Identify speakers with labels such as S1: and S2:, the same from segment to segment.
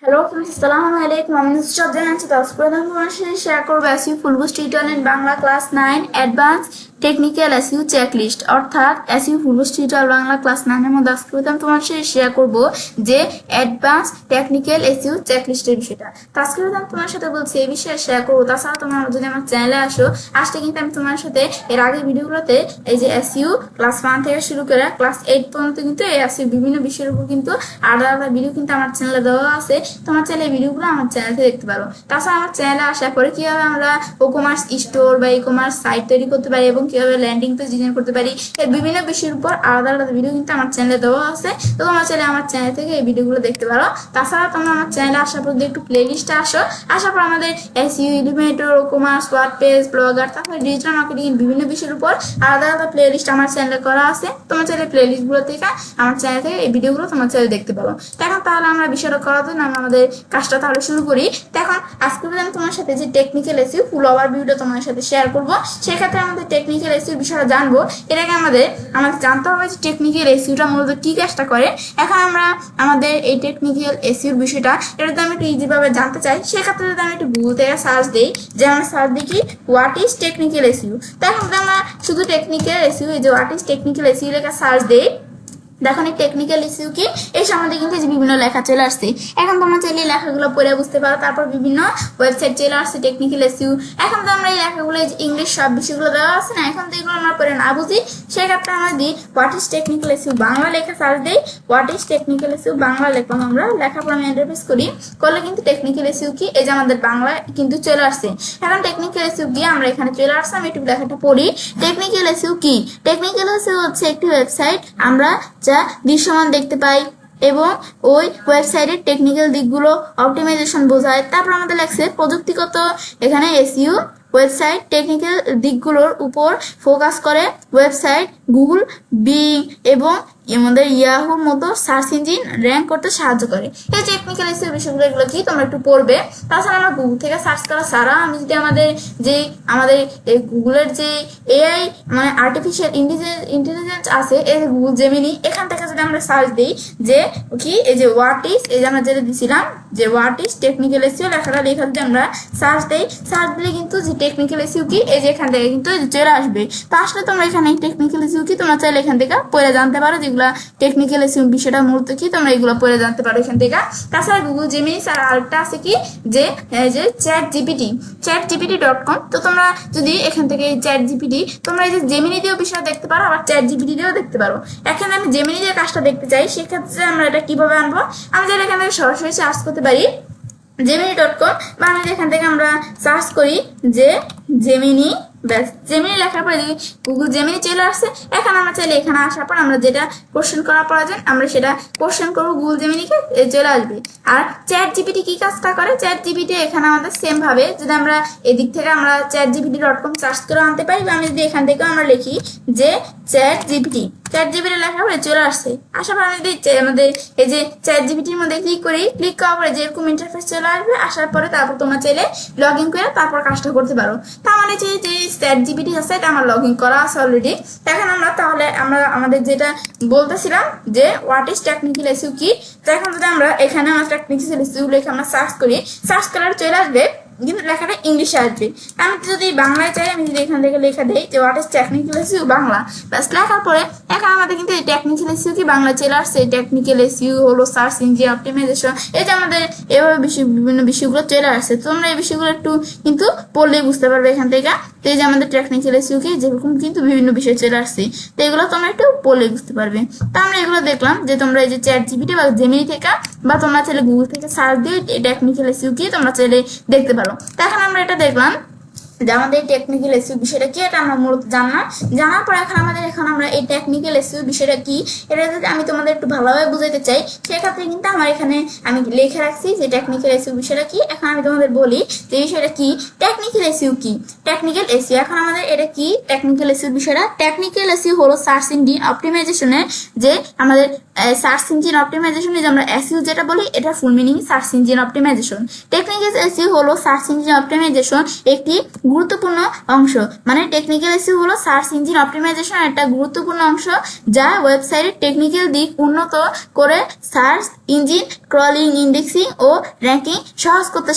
S1: Hello friends, আসসালামু আলাইকুম। আমি নুসরাত জাহান আছি। প্রধান তোমার সাথে শেয়ার করবো SU full boost tutorial in Bangla class 9 advance technical SU checklist, অর্থাৎ এসইউ ফুল বুস্ট টিউটোরিয়াল বাংলা ক্লাস 9 এর মধ্যে আজকে তোমার সাথে শেয়ার করবো যে অ্যাডভান্স টেকনিক্যাল এসইউ চেকলিস্টের বিষয়টা। তো আজকে তোমার সাথে বলছি এই বিষয়ে শেয়ার করবো। তাছাড়া তোমরা যদি আমার চ্যানেলে আসলে কিন্তু আমি তোমার সাথে এর আগে ভিডিওগুলোতে এই যে এসইউ ক্লাস 1 থেকে শুরু করে ক্লাস 8 পর্যন্ত কিন্তু এই এসইউ বিভিন্ন বিষয়ের উপর কিন্তু আলাদা আলাদা ভিডিও কিন্তু আমার চ্যানেলে দেওয়া আছে। তোমার চাইলে এই ভিডিওগুলো আমার চ্যানেলে দেখতে পারো। তাছাড়া আমার চ্যানেলে আসার পরে কিভাবে আমরা ই কমার্স স্টোর বা ই কমার্স সাইট তৈরি করতে পারি এবং কিভাবে ল্যান্ডিং পেজ ডিজাইন করতে পারি, এই বিভিন্ন বিষয়ের উপর আলাদা আলাদা ভিডিও কিন্তু আমার চ্যানেলে দেওয়া আছে। তো তোমার চাইলে আমার চ্যানেল থেকে এই ভিডিওগুলো দেখতে পারো। তাছাড়া তোমরা আমার চ্যানেলে আসার পর একটু প্লে লিস্টে আসার পর আমাদের SU, Elementor, commerce, WordPress, blogger, তারপরে ডিজিটাল মার্কেটিং বিভিন্ন বিষয়ের উপর আলাদা আলাদা প্লে লিস্ট আমার চ্যানেলে করা আছে। তোমার চাইলে প্লে লিস্টগুলো থেকে আমার চ্যানেল থেকে এই ভিডিওগুলো তোমার চ্যানেলে দেখতে পারো। এখন তাহলে আমরা বিষয়টা করার জন্য আমাদের কাজটা তাহলে শুরু করি। এখন আজকে আমি তোমার সাথে যে টেকনিক্যাল এসইউ ফুল ওভারভিউটা তোমার সাথে শেয়ার করব। সেক্ষেত্রে আমাদের টেকনিক্যাল এসইউ বিষয়টা জানবো। এর আগে আমাদের জানতে হবে যে টেকনিক্যাল এসইউটা মূলত কি কাজটা করে। এখন আমরা আমাদের এই টেকনিক্যাল এসইউর বিষয়টা এটা যদি আমি একটু ইজিভাবে জানতে চাই, সেক্ষেত্রে যদি আমি একটু গুগল থেকে সার্চ দিই, যে আমরা সার্চ দিই কি হোয়াট ইজ টেকনিক্যাল এসইউ। তখন আমরা শুধু টেকনিক্যাল এসইউ, এই যে হোয়াট ইজ টেকনিক্যাল এসইউ লেখা সার্চ দিই, দেখো টেকনিক্যাল ইস্যু কি এই সম্বন্ধে কিন্তু বিভিন্ন লেখা চলে আসছে। এখন তোমরা চাইলে লেখাগুলো পড়ে বুঝতে পারো। তারপর বিভিন্ন ওয়েবসাইট চলে আসছে টেকনিক্যাল ইস্যু। এখন তো আমরা এই লেখাগুলো ইংলিশ সব বিষয়গুলো দেওয়া আছে না, এখন তো এগুলো আমরা পড়ে না বুঝি, সেক্ষেত্রে আমরা দিই what is technical issue Bangla লেখা সার্চ দিই। What is technical issue Bangla লেখলাম, আমরা লেখার পর আমি এন্টারপ্রেস করি, করলে কিন্তু টেকনিক্যাল ইস্যু কি এই যে আমাদের বাংলা কিন্তু চলে আসছে। এখন টেকনিক্যাল ইস্যু কি আমরা এখানে চলে আসছে, আমি একটু লেখাটা পড়ি। টেকনিক্যাল ইস্যু কি? টেকনিক্যাল ইস্যু হচ্ছে একটি ওয়েবসাইট আমরা যা দৃশ্যমান দেখতে পাই এবং ওই ওয়েবসাইটের টেকনিক্যাল দিকগুলো অপটিমাইজেশন বোঝায়। তারপর আমাদের লাগছে প্রযুক্তিগত, এখানে এসইউ ওয়েবসাইট টেকনিক্যাল দিকগুলোর উপর ফোকাস করে। ওয়েবসাইট গুগল, বিং এবং আমাদের ইয়াহুর মতো সার্চ ইঞ্জিন র্যাঙ্ক করতে সাহায্য করে। এই টেকনিক্যাল এসইউ বিষয়গুলো এগুলো কি তোমরা একটু পড়বে। তাছাড়া আমরা গুগল থেকে সার্চ করা ছাড়া আমি যদি আমাদের এই গুগলের যে এআই মানে আর্টিফিশিয়াল ইন্টেলিজেন্স আছে, এই গুগল জেমিনি, এখান থেকে যদি আমরা সার্চ দিই যে কি এই যে হোয়াট ইজ, এই যে আমরা যেটা দিছিলাম যে হোয়াট ইজ টেকনিক্যাল এসইউ লেখাটা লেখা যদি আমরা সার্চ দিই, সার্চ দিলে কিন্তু যে টেকনিক্যাল এসইউ কি এই যে এখান থেকে কিন্তু চলে আসবে। তো আসলে তোমরা এখানে টেকনিক্যাল এসইউ কি তোমরা চাইলে এখান থেকে পড়ে জানতে পারো, যেগুলা টেকনিক্যাল এসইউ বিষয়টা মূলত কি তোমরা এগুলো পড়ে জানতে পারো এখান থেকে। তাছাড়া গুগল জেমিনি আর আরেকটা আছে কি যে চ্যাট জিপিটি.com। তো তোমরা যদি এখান থেকে চ্যাট জিপিটি তোমরা এই যে জেমিনি দিয়েও বিষয় দেখতে পারো, আবার চ্যাট জিপিটি দিয়েও দেখতে পারো। এখানে আমি জেমিনি দিয়ে কাজটা দেখতে চাই, সেক্ষেত্রে আমরা এটা কিভাবে আনবো, আমরা যারা এখান থেকে সরাসরি সার্চ করতে পারি জেমিনি.com, বা আমি এখান থেকে আমরা সার্চ করি যে জেমিনি, ব্যাস জেমিনি লেখার পরে যদি গুগল জেমিনি চলে আসছে। এখন আমরা চাইলে এখানে আসার পর আমরা যেটা কোশ্চেন করা প্রয়োজন আমরা সেটা কোশ্চেন করবো গুগল জেমিনিকে, চলে আসবে। আর চ্যাট জিপিটি কি কাজটা করে, চ্যাট জিপিটি এখানে আমাদের সেম ভাবে যদি আমরা এদিক থেকে আমরা চ্যাট জিপিটি.com সার্চ করে আনতে পারি, বা আমি যদি এখান থেকে আমরা লিখি যে চ্যাট জিপিটি লেখার পরে চলে আসছে। আসার পর আমি যদি আমাদের এই যে চ্যাট জিপিটির মধ্যে ক্লিক করি, ক্লিক করার পরে যেরকম ইন্টারফেস চলে আসবে, আসার পরে তারপর তোমরা চাইলে লগ ইন করে তারপর কাজটা করতে পারো। তা আমার যে চ্যাট জিপিটি আছে এটা আমার লগ ইন করা আছে অলরেডি। এখন আমরা তাহলে আমরা আমাদের যেটা বলতেছিলাম যে হোয়াট ইজ টেকনিক্যাল এসইউ কি, তো এখন যদি আমরা এখানে আমার টেকনিক্যাল এসইউ লিখে আমরা সার্চ করি, সার্চ করার চলে আসবে কিন্তু লেখাটা ইংলিশে আসবে। আমি যদি বাংলায় চাই, আমি যদি এখান থেকে লেখা দিই যে what is technical SU Bangla, ব্যাস লেখার পরে এখন আমাদের কিন্তু এই টেকনিক্যাল এসইউ কি বাংলা চলে আসছে। টেকনিক্যাল এসইউ হলো সার্চ ইঞ্জিন অপটিমাইজেশন, এই যে আমাদের এভাবে বিভিন্ন বিষয়গুলো চলে আসছে। তোমরা এই বিষয়গুলো একটু কিন্তু পড়লেই বুঝতে পারবে এখান থেকে। তো এই যে আমাদের টেকনিক্যাল এসইউ কি যেরকম কিন্তু বিভিন্ন বিষয় চলে আসছে, তো এগুলো তোমরা একটু পড়লেই বুঝতে পারবে। তো আমরা এগুলো দেখলাম যে তোমরা এই যে চ্যাট জিপিটি বা জেমিনি থেকে বা তোমরা চাইলে গুগল থেকে সার্চ দিয়ে টেকনিক্যাল এসইউ কি তোমরা চাইলে দেখতে পারো। তো এখন আমরা এটা দেখলাম যে আমাদের টেকনিক্যাল এসইউ বিষয়টা কি, এটা আমরা মূলত জানলাম। জানার পর এখন আমরা এই টেকনিক্যাল এসইউ বিষয়টা কি এটা যদি আমি তোমাদের একটু ভালোভাবে বুঝাইতে চাই, সেক্ষেত্রে কিন্তু আমার এখানে আমি লিখে রাখছি যে টেকনিক্যাল এসইউ বিষয়টা কি। এখন আমি তোমাদের বলি যে বিষয়টা কি, টেকনিক্যাল এসইউ কি। টেকনিক্যাল এসইউ এখন আমাদের এটা কি টেকনিক্যাল এসইউ বিষয়টা। টেকনিক্যাল এসইউ হলো সার্চ ইঞ্জিন অপটিমাইজেশনের যে আমাদের সার্চ ইঞ্জিন অপটিমাইজেশন, যে আমরা এসইউ যেটা বলি এটা full meaning search engine optimisation. Technical SEO হলো সার্চ ইঞ্জিন অপটিমাইজেশন একটি গুরুত্বপূর্ণ অংশ। মানে টেকনিক্যাল এসইও হলো সার্চ ইঞ্জিন অপটিমাইজেশন একটা গুরুত্বপূর্ণ অংশ, যা ওয়েবসাইটের টেকনিক্যাল দিক উন্নত করে সার্চ ইঞ্জিন ক্রলিং, ইন্ডেক্সিং ও র্যাঙ্কিং সহজ করতে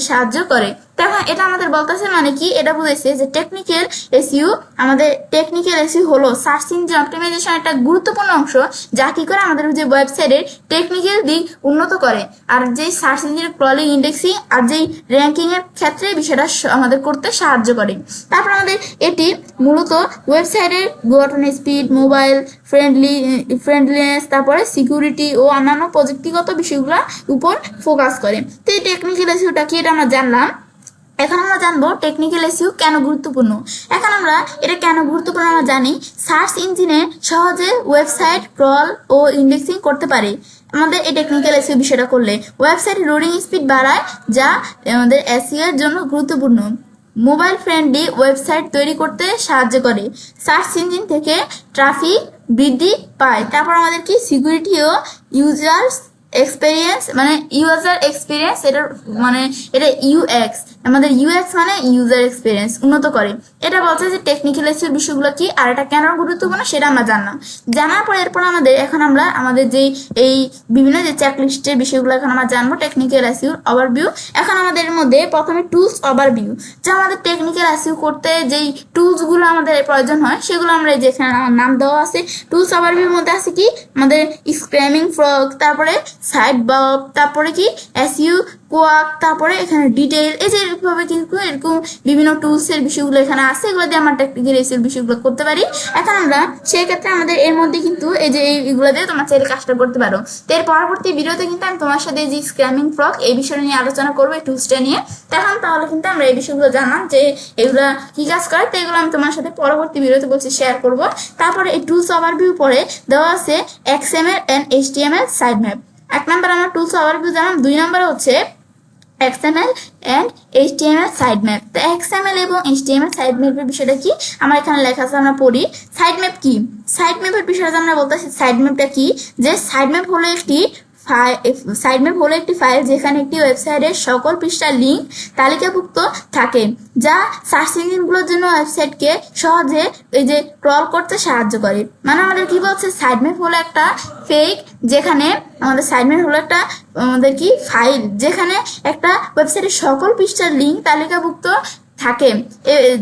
S1: সাহায্য করে। তখন এটা আমাদের বলতেছে মানে কি, এটা বুঝাইছে যে টেকনিক্যাল এসইও, আমাদের টেকনিক্যাল এসইও হলো সার্চ ইঞ্জিন অপটিমাইজেশন একটা গুরুত্বপূর্ণ অংশ, যা কি করে আমাদের যে ওয়েবসাইটের টেকনিক্যাল দিক উন্নত করে। আর যেই সার্চ ইঞ্জিন ক্রলিং, ইন্ডেক্সিং আর যেই র্যাঙ্কিং এর ক্ষেত্রে বিষয়টা আমাদের করতে সাহায্য করে। তারপর আমাদের এটি মূলত ওয়েবসাইটের গঠন, স্পিড, মোবাইল ফ্রেন্ডলিনেস, তারপরে সিকিউরিটি ও অন্যান্য প্রযুক্তিগত বিষয়গুলোর উপর ফোকাস করে। তো এই টেকনিক্যাল এসইওটা কি, এটা আমরা জানলাম। এখন আমরা জানবো টেকনিক্যাল এসইও কেন গুরুত্বপূর্ণ। এখন আমরা এটা কেন গুরুত্বপূর্ণ আমরা জানি, সার্চ ইঞ্জিনে সহজে ওয়েবসাইট ক্রল ও ইন্ডেক্সিং করতে পারে। আমাদের এই টেকনিক্যাল এসইও বিষয়টা করলে ওয়েবসাইট লোডিং স্পিড বাড়ায়, যা আমাদের এসইও এর জন্য গুরুত্বপূর্ণ। মোবাইল ফ্রেন্ডলি ওয়েবসাইট তৈরি করতে সাহায্য করে। সার্চ ইঞ্জিন থেকে ট্রাফিক বৃদ্ধি পায়। তারপর আমাদের কি, সিকিউরিটি ও ইউজার্স এক্সপিরিয়েন্স, মানে ইউজার এক্সপিরিয়েন্স, এটা ইউএক্স, আমাদের ইউএক্স মানে ইউজার এক্সপিরিয়েন্স উন্নত করে। এটা বলছে যে টেকনিক্যাল এসইও বিষয়গুলো কি আর এটা কেন গুরুত্বপূর্ণ সেটা আমরা জানলাম। জানার পর এরপর আমরা আমাদের যে এই বিভিন্ন যে চেকলিস্টের বিষয়গুলো এখন আমরা জানবো টেকনিক্যাল এসইও ওভারভিউ। এখন আমাদের মধ্যে প্রথমে টুলস ওভারভিউ, যা আমাদের টেকনিক্যাল এসইও করতে যেই টুলসগুলো আমাদের প্রয়োজন হয় সেগুলো আমরা যেখানে নাম দেওয়া আছে। টুলস ওভারভিউর মধ্যে আছে কি, আমাদের স্ক্র্যামিং ফ্রগ, তারপরে সাইড বব, তারপরে কি এসইও কোয়াক, তারপরে এখানে ডিটেইল, এই যে এরকমভাবে কিন্তু এরকম বিভিন্ন টুলস এর বিষয়গুলো এখানে আছে, এগুলো দিয়ে আমরা টেকনিক্যাল এসইও বিষয়গুলো করতে পারি। এখন আমরা সেই ক্ষেত্রে আমাদের এর মধ্যে কিন্তু এই যে এইগুলো দিয়ে তোমরা চাইলে কাজটা করতে পারো। তো এর পরবর্তী ভিডিওতে কিন্তু আমি তোমার সাথে যে স্ক্র্যামিং ফ্রগ এই বিষয়টা নিয়ে আলোচনা করবো, এই টুলসটা নিয়ে। তখন তাহলে কিন্তু আমরা এই বিষয়গুলো জানলাম যে এগুলা কি কাজ করে, তো এগুলো আমি তোমার সাথে পরবর্তী ভিডিওতে বলছি শেয়ার করব। তারপরে এই টুলস ওভারভিউ পরে দেওয়া আছে XML and HTML site map. এক নম্বর আমরা টুলস ওভারভিউ জানলাম, 2 নম্বরে হচ্ছে XML and HTML site map. তো XML এবং HTML সাইড ম্যাপের বিষয়টা কি আমার এখানে লেখা আছে, আমরা পড়ি। সাইড ম্যাপ কি, সাইড ম্যাপের বিষয়টা আমরা বলতেছি। সাইড ম্যাপটা কি, যে সাইড ম্যাপ হলো একটি ফাইল যেখানে একটি ওয়েবসাইটের সকল পৃষ্ঠার লিঙ্ক তালিকাভুক্ত থাকে, যা সার্চ ইঞ্জিনগুলোর জন্য ওয়েবসাইটকে সহজে এই যে ক্রল করতে সাহায্য করে। মানে আমাদের কি বলছে, সাইড ম্যাপ হলো একটা ফেক, যেখানে আমাদের সাইড ম্যাপ হলো একটা আমাদের কি ফাইল যেখানে একটা ওয়েবসাইটের সকল পৃষ্ঠার লিঙ্ক তালিকাভুক্ত থাকে,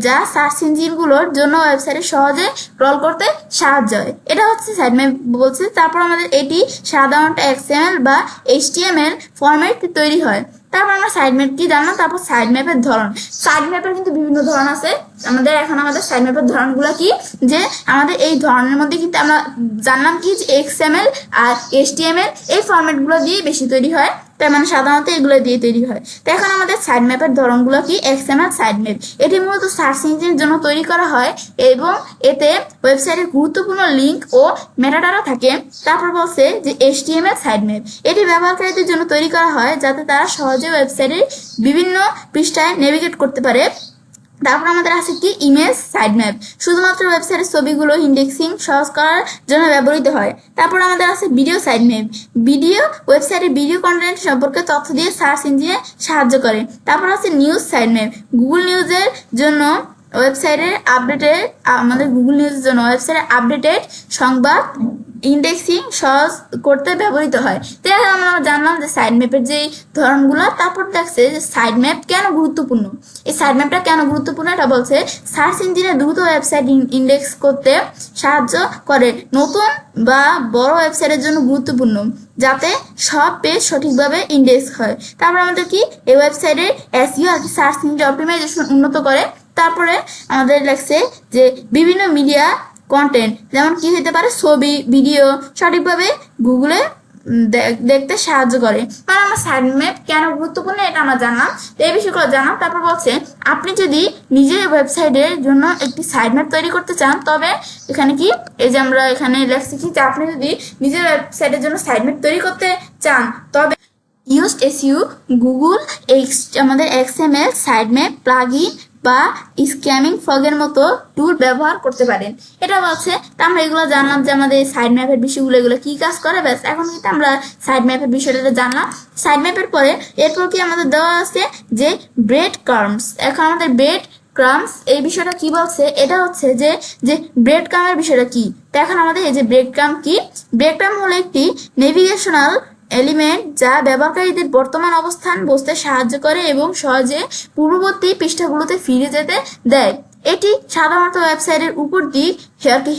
S1: যা সার্চ ইঞ্জিনগুলোর জন্য ওয়েবসাইটে সহজে ক্রল করতে সাহায্য হয়। এটা হচ্ছে সাইড ম্যাপ বলছে। তারপর আমাদের এটি সাধারণত XML বা HTML ফরম্যাট তৈরি হয়। তারপর আমরা সাইড ম্যাপ কি জানলাম। তারপর সাইড ম্যাপের ধরন, সাইড ম্যাপের কিন্তু বিভিন্ন ধরন আছে। আমাদের সাইড ম্যাপের ধরনগুলো কি, যে আমাদের এই ধরনের মধ্যে কিন্তু আমরা জানলাম কি যে XML আর HTML এই ফরম্যাটগুলো দিয়ে বেশি তৈরি হয়, তার মানে সাধারণত এগুলো দিয়ে তৈরি হয়। তো এখন আমাদের সাইড ম্যাপের ধরনগুলো কি, XML সাইড ম্যাপ, এটি মূলত সার্চ ইঞ্জিনের জন্য তৈরি করা হয় এবং এতে ওয়েবসাইটের গুরুত্বপূর্ণ লিঙ্ক ও মেটাডাটা থাকে। তারপর বলছে যে HTML সাইড ম্যাপ, এটি ব্যবহারকারীদের জন্য তৈরি করা হয় যাতে তারা সহজে ওয়েবসাইটের বিভিন্ন পৃষ্ঠায় নেভিগেট করতে পারে। তারপর আমাদের আছে কি ইমেজ সাইড ম্যাপ, শুধুমাত্র ওয়েবসাইটের ছবিগুলো ইন্ডেক্সিং সহজ করার জন্য ব্যবহৃত হয়। তারপর আমাদের আছে ভিডিও সাইড ম্যাপ, ওয়েবসাইটের ভিডিও কন্টেন্ট সম্পর্কে তথ্য দিয়ে সার্চ ইঞ্জিনে সাহায্য করে। তারপর আছে নিউজ সাইড ম্যাপ, গুগল নিউজের জন্য ওয়েবসাইটের আপডেটেড সংবাদ ইন্ডেক্সিং সহজ করতে ব্যবহৃত হয়। তো আমরা জানলাম যে সাইড ম্যাপের যে ধরনগুলো। তারপর দেখছে যে সাইড ম্যাপ কেন গুরুত্বপূর্ণ। এই সাইড ম্যাপটা কেন গুরুত্বপূর্ণ এটা বলছে, সার্চ ইঞ্জিনে দ্রুত ওয়েবসাইট ইন্ডেক্স করতে সাহায্য করে। নতুন বা বড় ওয়েবসাইটের জন্য গুরুত্বপূর্ণ, যাতে সব পেজ সঠিকভাবে ইন্ডেক্স হয়। তারপর আমাদের কি, এই ওয়েবসাইটের এসইও আর সার্চ ইঞ্জিন অপটিমাইজেশন উন্নত করে। তারপরে আমাদের লাগছে যে বিভিন্ন মিডিয়া কন্টেন্ট, যেমন কি হতে পারে, ছবি, ভিডিও সঠিকভাবে গুগলে দেখতে সাহায্য করে। মানে আমরা সাইড ম্যাপ কেন গুরুত্বপূর্ণ এটা আমরা জানলাম, এই বিষয়গুলো জানলাম। তারপর বলছে আপনি যদি নিজের ওয়েবসাইটের জন্য একটি সাইড ম্যাপ তৈরি করতে চান, তবে এখানে কি, এই যে আমরা এখানে লেখছি কি, যে আপনি যদি নিজের ওয়েবসাইটের জন্য সাইড ম্যাপ তৈরি করতে চান, তবে ইউজড এসইও গুগল আমাদের XML সাইড ম্যাপ প্লাগইন বা স্ক্যামিং ফগের মতো টুল ব্যবহার করতে পারেন। এটা বলছে আমরা এগুলো জানলাম যে আমাদের সাইড ম্যাপের বিষয়গুলো এগুলো কি কাজ করে। ব্যাস এখন কিন্তু আমরা সাইড ম্যাপের বিষয়টা জানলাম। সাইড ম্যাপের পরে এরপর কি আমাদের দেওয়া আছে যে ব্রেড ক্রাম্বস। এখন আমাদের ব্রেড ক্রাম্বস এই বিষয়টা কি বলছে, এটা হচ্ছে যে যে ব্রেড ক্রাম্বের বিষয়টা কি। তো এখন আমাদের এই যে ব্রেড ক্রাম্ব কি, ব্রেড ক্রাম্ব হলো একটি নেভিগেশনাল এলিমেন্ট যা ব্যবহারকারীদের বর্তমান অবস্থান বুঝতে সাহায্য করে এবং সহজে পূর্ববর্তী পৃষ্ঠাগুলোতে ফিরে যেতে দেয়। এটি সাধারণত ওয়েবসাইটের উপর দিক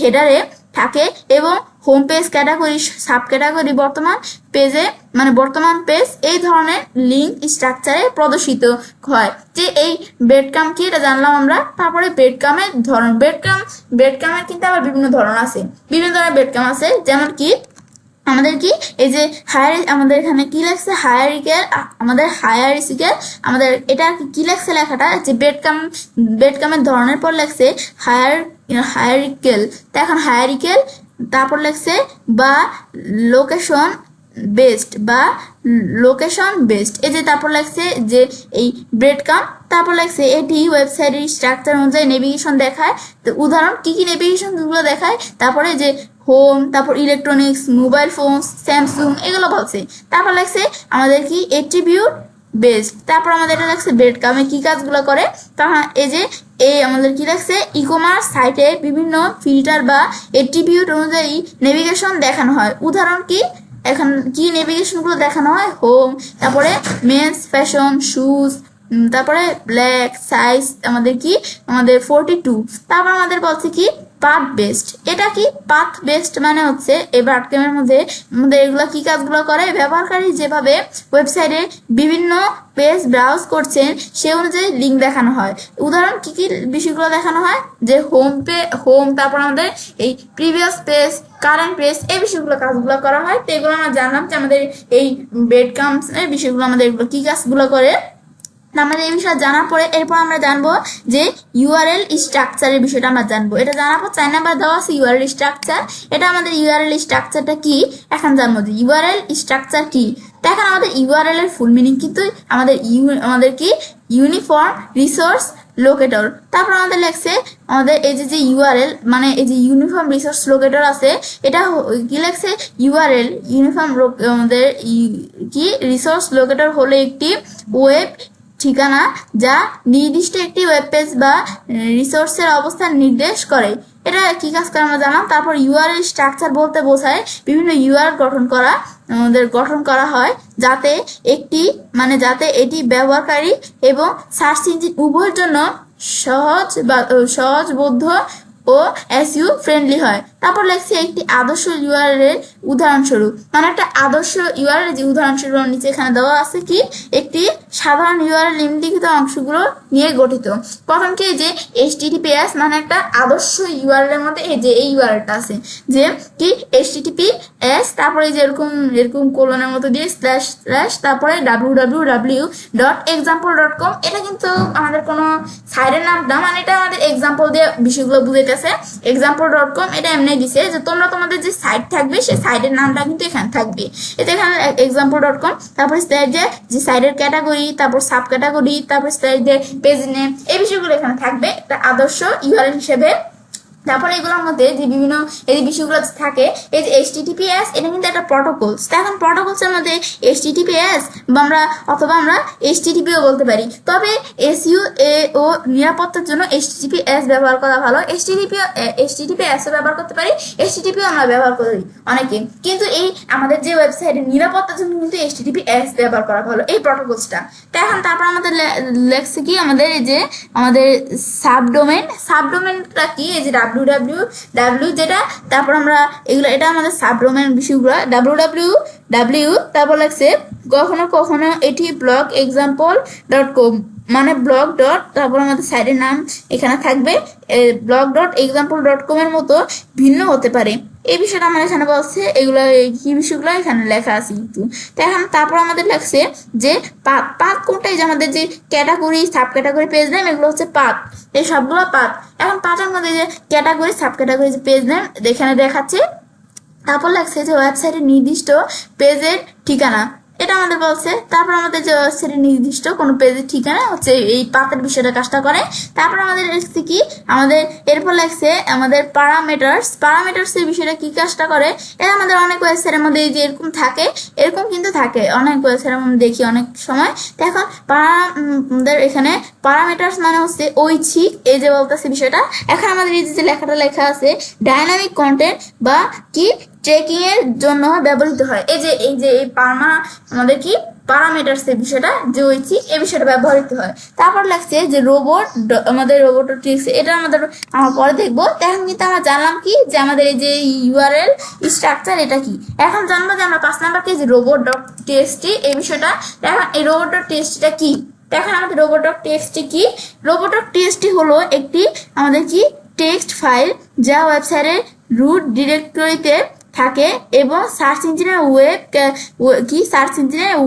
S1: হেডারে থাকে এবং home page category, sub category, বর্তমান পেজে মানে বর্তমান পেজ এই ধরনের লিঙ্ক স্ট্রাকচারে প্রদর্শিত হয়। যে এই ব্রেডক্রাম্ব কি এটা জানলাম আমরা। তারপরে ব্রেডক্রাম্বের ধরন, ব্রেডক্রাম্বের কিন্তু আবার বিভিন্ন ধরন আছে, বিভিন্ন ধরনের ব্রেডক্রাম্ব আছে। যেমন কি আমাদের কি এই যে আমাদের এখানে কি লেখছে হায়ারিক্যাল, আমাদের এটা কি লেখছে লেখাটা যে ব্রেডক্রাম্বের ধরনের পর লেখছে হায়ারিক্যাল। তো এখন হায়ারিক্যাল তারপর লেখছে বা লোকেশন বেসড এই যে তারপর লেখছে যে এই ব্রেডক্রাম্ব, তারপর লেখছে এটি ওয়েবসাইটের স্ট্রাকচার অনুযায়ী নেভিগেশন দেখায়। তো উদাহরণ কি কি নেভিগেশন গুলো দেখায়, তারপরে যে হোম, তারপর ইলেকট্রনিক্স, মোবাইল ফোন, স্যামসুং এগুলো বলছে। তারপর লাগছে আমাদের কি এট্রিবিউট বেসড, তারপর আমাদের এটা লাগছে ব্রেডক্রাম্বে কি কাজগুলো করে। তখন এই যে আমাদের কি লাগছে ই কমার্স সাইটে বিভিন্ন ফিল্টার বা এট্রিবিউট অনুযায়ী নেভিগেশন দেখানো হয়। উদাহরণ কি এখন কি নেভিগেশন গুলো দেখানো হয়, হোম, তারপরে মেন্স ফ্যাশন, শুজ, তারপরে ব্ল্যাক সাইজ আমাদের 42। তারপর আমাদের বলছে কি পাথ বেসড। এটা কি পাথ বেসড মানে হচ্ছে এই ব্রেডক্রাম্বের মধ্যে আমাদের এগুলো কি কাজগুলো করে, ব্যবহারকারী যেভাবে ওয়েবসাইটে বিভিন্ন পেজ ব্রাউজ করছেন সে অনুযায়ী লিঙ্ক দেখানো হয়। উদাহরণ কি কি বিষয়গুলো দেখানো হয়, যে হোম, তারপর আমাদের এই প্রিভিয়াস পেজ, কারেন্ট পেজ, এই বিষয়গুলো কাজগুলো করা হয়। তো এগুলো আমরা জানলাম যে আমাদের এই ব্রেডক্রাম্বস এর বিষয়গুলো আমাদের এগুলো কি কাজগুলো করে। আমাদের এই বিষয়ে জানার পরে এরপর আমরা জানবো যে ইউআরএল স্ট্রাকচারের বিষয়টা আমরা জানবো। এটা জানার পর 4 নাম্বার দেওয়া আছে ইউআরএল স্ট্রাকচার। এটা আমাদের ইউআরএল স্ট্রাকচারটা কি এখন জানবো যে ইউআরএল স্ট্রাকচার কি। দেখেন আমাদের ইউআরএল এর ফুল মিনিং কিন্তু আমাদের কি ইউনিফর্ম রিসোর্স লোকেটর। তারপর আমাদের লেখছে আমাদের এই যে ইউআরএল মানে এই যে ইউনিফর্ম রিসোর্স লোকেটর আছে, এটা কি লেখছে ইউআরএল ইউনিফর্ম আমাদের কি রিসোর্স লোকেটর হলো একটি ওয়েব ঠিকানা যা নির্দিষ্ট একটি ওয়েব পেজ বা রিসোর্সের অবস্থান নির্দেশ করে। এটা কি কাজ করে আমরা জানলাম। তারপর ইউআরএল স্ট্রাকচার বলতে বোঝায় বিভিন্ন ইউআরএল গঠন করা হয় যাতে এটি ব্যবহারকারী এবং সার্চ ইঞ্জিন উভয়ের জন্য সহজবোধ্য ও এসইও ফ্রেন্ডলি হয়। তারপর লেখছি একটি আদর্শ ইউআরএল এর উদাহরণস্বরূপ, মানে একটা আদর্শ ইউআরএল যে উদাহরণস্বরূপ নিচে এখানে দেওয়া আছে কি একটি সাধারণ ইউআরএল নিম্নলিখিত অংশগুলো নিয়ে গঠিত। প্রথম কি যে HTTPS মানে একটা আদর্শ ইউআরএল এর মধ্যে এই যে এই ইউআরএলটা আছে যে কি HTTPS, তারপরে যে এরকম কোলনের মতো দিয়ে স্ল্যাশ তারপরে www.example.com। এটা কিন্তু আমাদের কোনো সাইটের নাম না, মানে এটা আমাদের এক্সাম্পল দিয়ে বিষয়গুলো বুঝাইতেছে। example.com এটা এমনি দিছে যে তোমরা তোমাদের যে সাইট থাকবে সেই সাইটের নামটা কিন্তু এখানে থাকবে। এটা এখানে example.com, তারপর যে সাইটের ক্যাটাগরি, তারপর সাব ক্যাটাগরি, তারপর পেজ নেম, এই বিষয়গুলো এখানে থাকবে একটা আদর্শ ইউআরএল হিসেবে। তারপরে এগুলোর মধ্যে যে বিভিন্ন এই বিষয়গুলো থাকে এই যে HTTPS এটা কিন্তু একটা প্রটোকলস। এখন প্রটোকলসের মধ্যে HTTPS বা আমরা HTTPও বলতে পারি, তবে SEO ও নিরাপত্তার জন্য HTTPS ব্যবহার করা ভালো। HTTPS ও ব্যবহার করতে পারি, HTTP আমরা ব্যবহার করি অনেকে, কিন্তু এই আমাদের যে ওয়েবসাইটের নিরাপত্তার জন্য কিন্তু HTTPS ব্যবহার করা ভালো এই প্রটোকলসটা। তারপর আমাদের লেখছে কি আমাদের এই যে আমাদের সাবডোমেনটা কি এই যে www যেটা, তারপর আমরা এটা আমাদের সাবডোমেন বিষয়গুলো www, তারপর লাগছে কখনো এটি ব্লগ example.com মানে ব্লগ ডট, তারপর আমাদের সাইটের নাম এখানে থাকবে blog.example.com এর মতো ভিন্ন হতে পারে। এই বিষয়টা আমার এখানে বলছে, এগুলো কি বিষয়গুলো এখানে লেখা আছে কিন্তু। তারপর আমাদের লাগছে যে পাথ কোনটা, এই যে আমাদের যে category, sub category, page name, এগুলো হচ্ছে পাথ, এই সবগুলো পাথ। এখন পাথের মধ্যে যে ক্যাটাগরি, সাব ক্যাটাগরি, যে পেজ নেম এখানে দেখাচ্ছে। তারপর লাগছে যে ওয়েবসাইটের নির্দিষ্ট পেজের ঠিকানা, এটা আমাদের বলছে। তারপর আমাদের যে ওয়েবসাইটের নির্দিষ্ট কোনো পেজের ঠিকানা হচ্ছে এই পাথের বিষয়টা কাজটা করে। তারপর আমাদের লিখছে কি আমাদের এরপর লাগছে আমাদের প্যারামিটার্সের বিষয়টা কি কাজটা করে। এটা আমাদের অনেক ওয়েবসাইটের মধ্যে এই যে এরকম থাকে, এরকম কিন্তু থাকে অনেক ওয়েবসাইটের মধ্যে দেখি অনেক সময়। তো এখন আমাদের এখানে প্যারামিটার্স মানে হচ্ছে ঐচ্ছিক, এই যে বলতেছে বিষয়টা। এখন আমাদের এই যে লেখাটা লেখা আছে ডাইনামিক কন্টেন্ট বা কি ট্রেকিং এর জন্য ব্যবহৃত হয়। এই যে এই আমাদের কি প্যারামিটার্স এর বিষয়টা যে ঐচ্ছিক এই বিষয়টা ব্যবহৃত হয়। তারপর লাগছে যে আমাদের রোবোটিক্স, এটা আমরা পরে দেখবো। এখন কিন্তু আমরা জানলাম কি যে আমাদের এই যে ইউআরএল স্ট্রাকচার এটা কি। এখন জানবো যে আমরা 5 নাম্বার যে robot.txt এই বিষয়টা। এখন এই robot.txt কি, এখন আমাদের robot.txt কি। robot.txt হলো একটি আমাদের কি টেক্সট ফাইল যা ওয়েবসাইটের রুট ডিরেক্টরিতে থাকে এবং সার্চ ইঞ্জিনের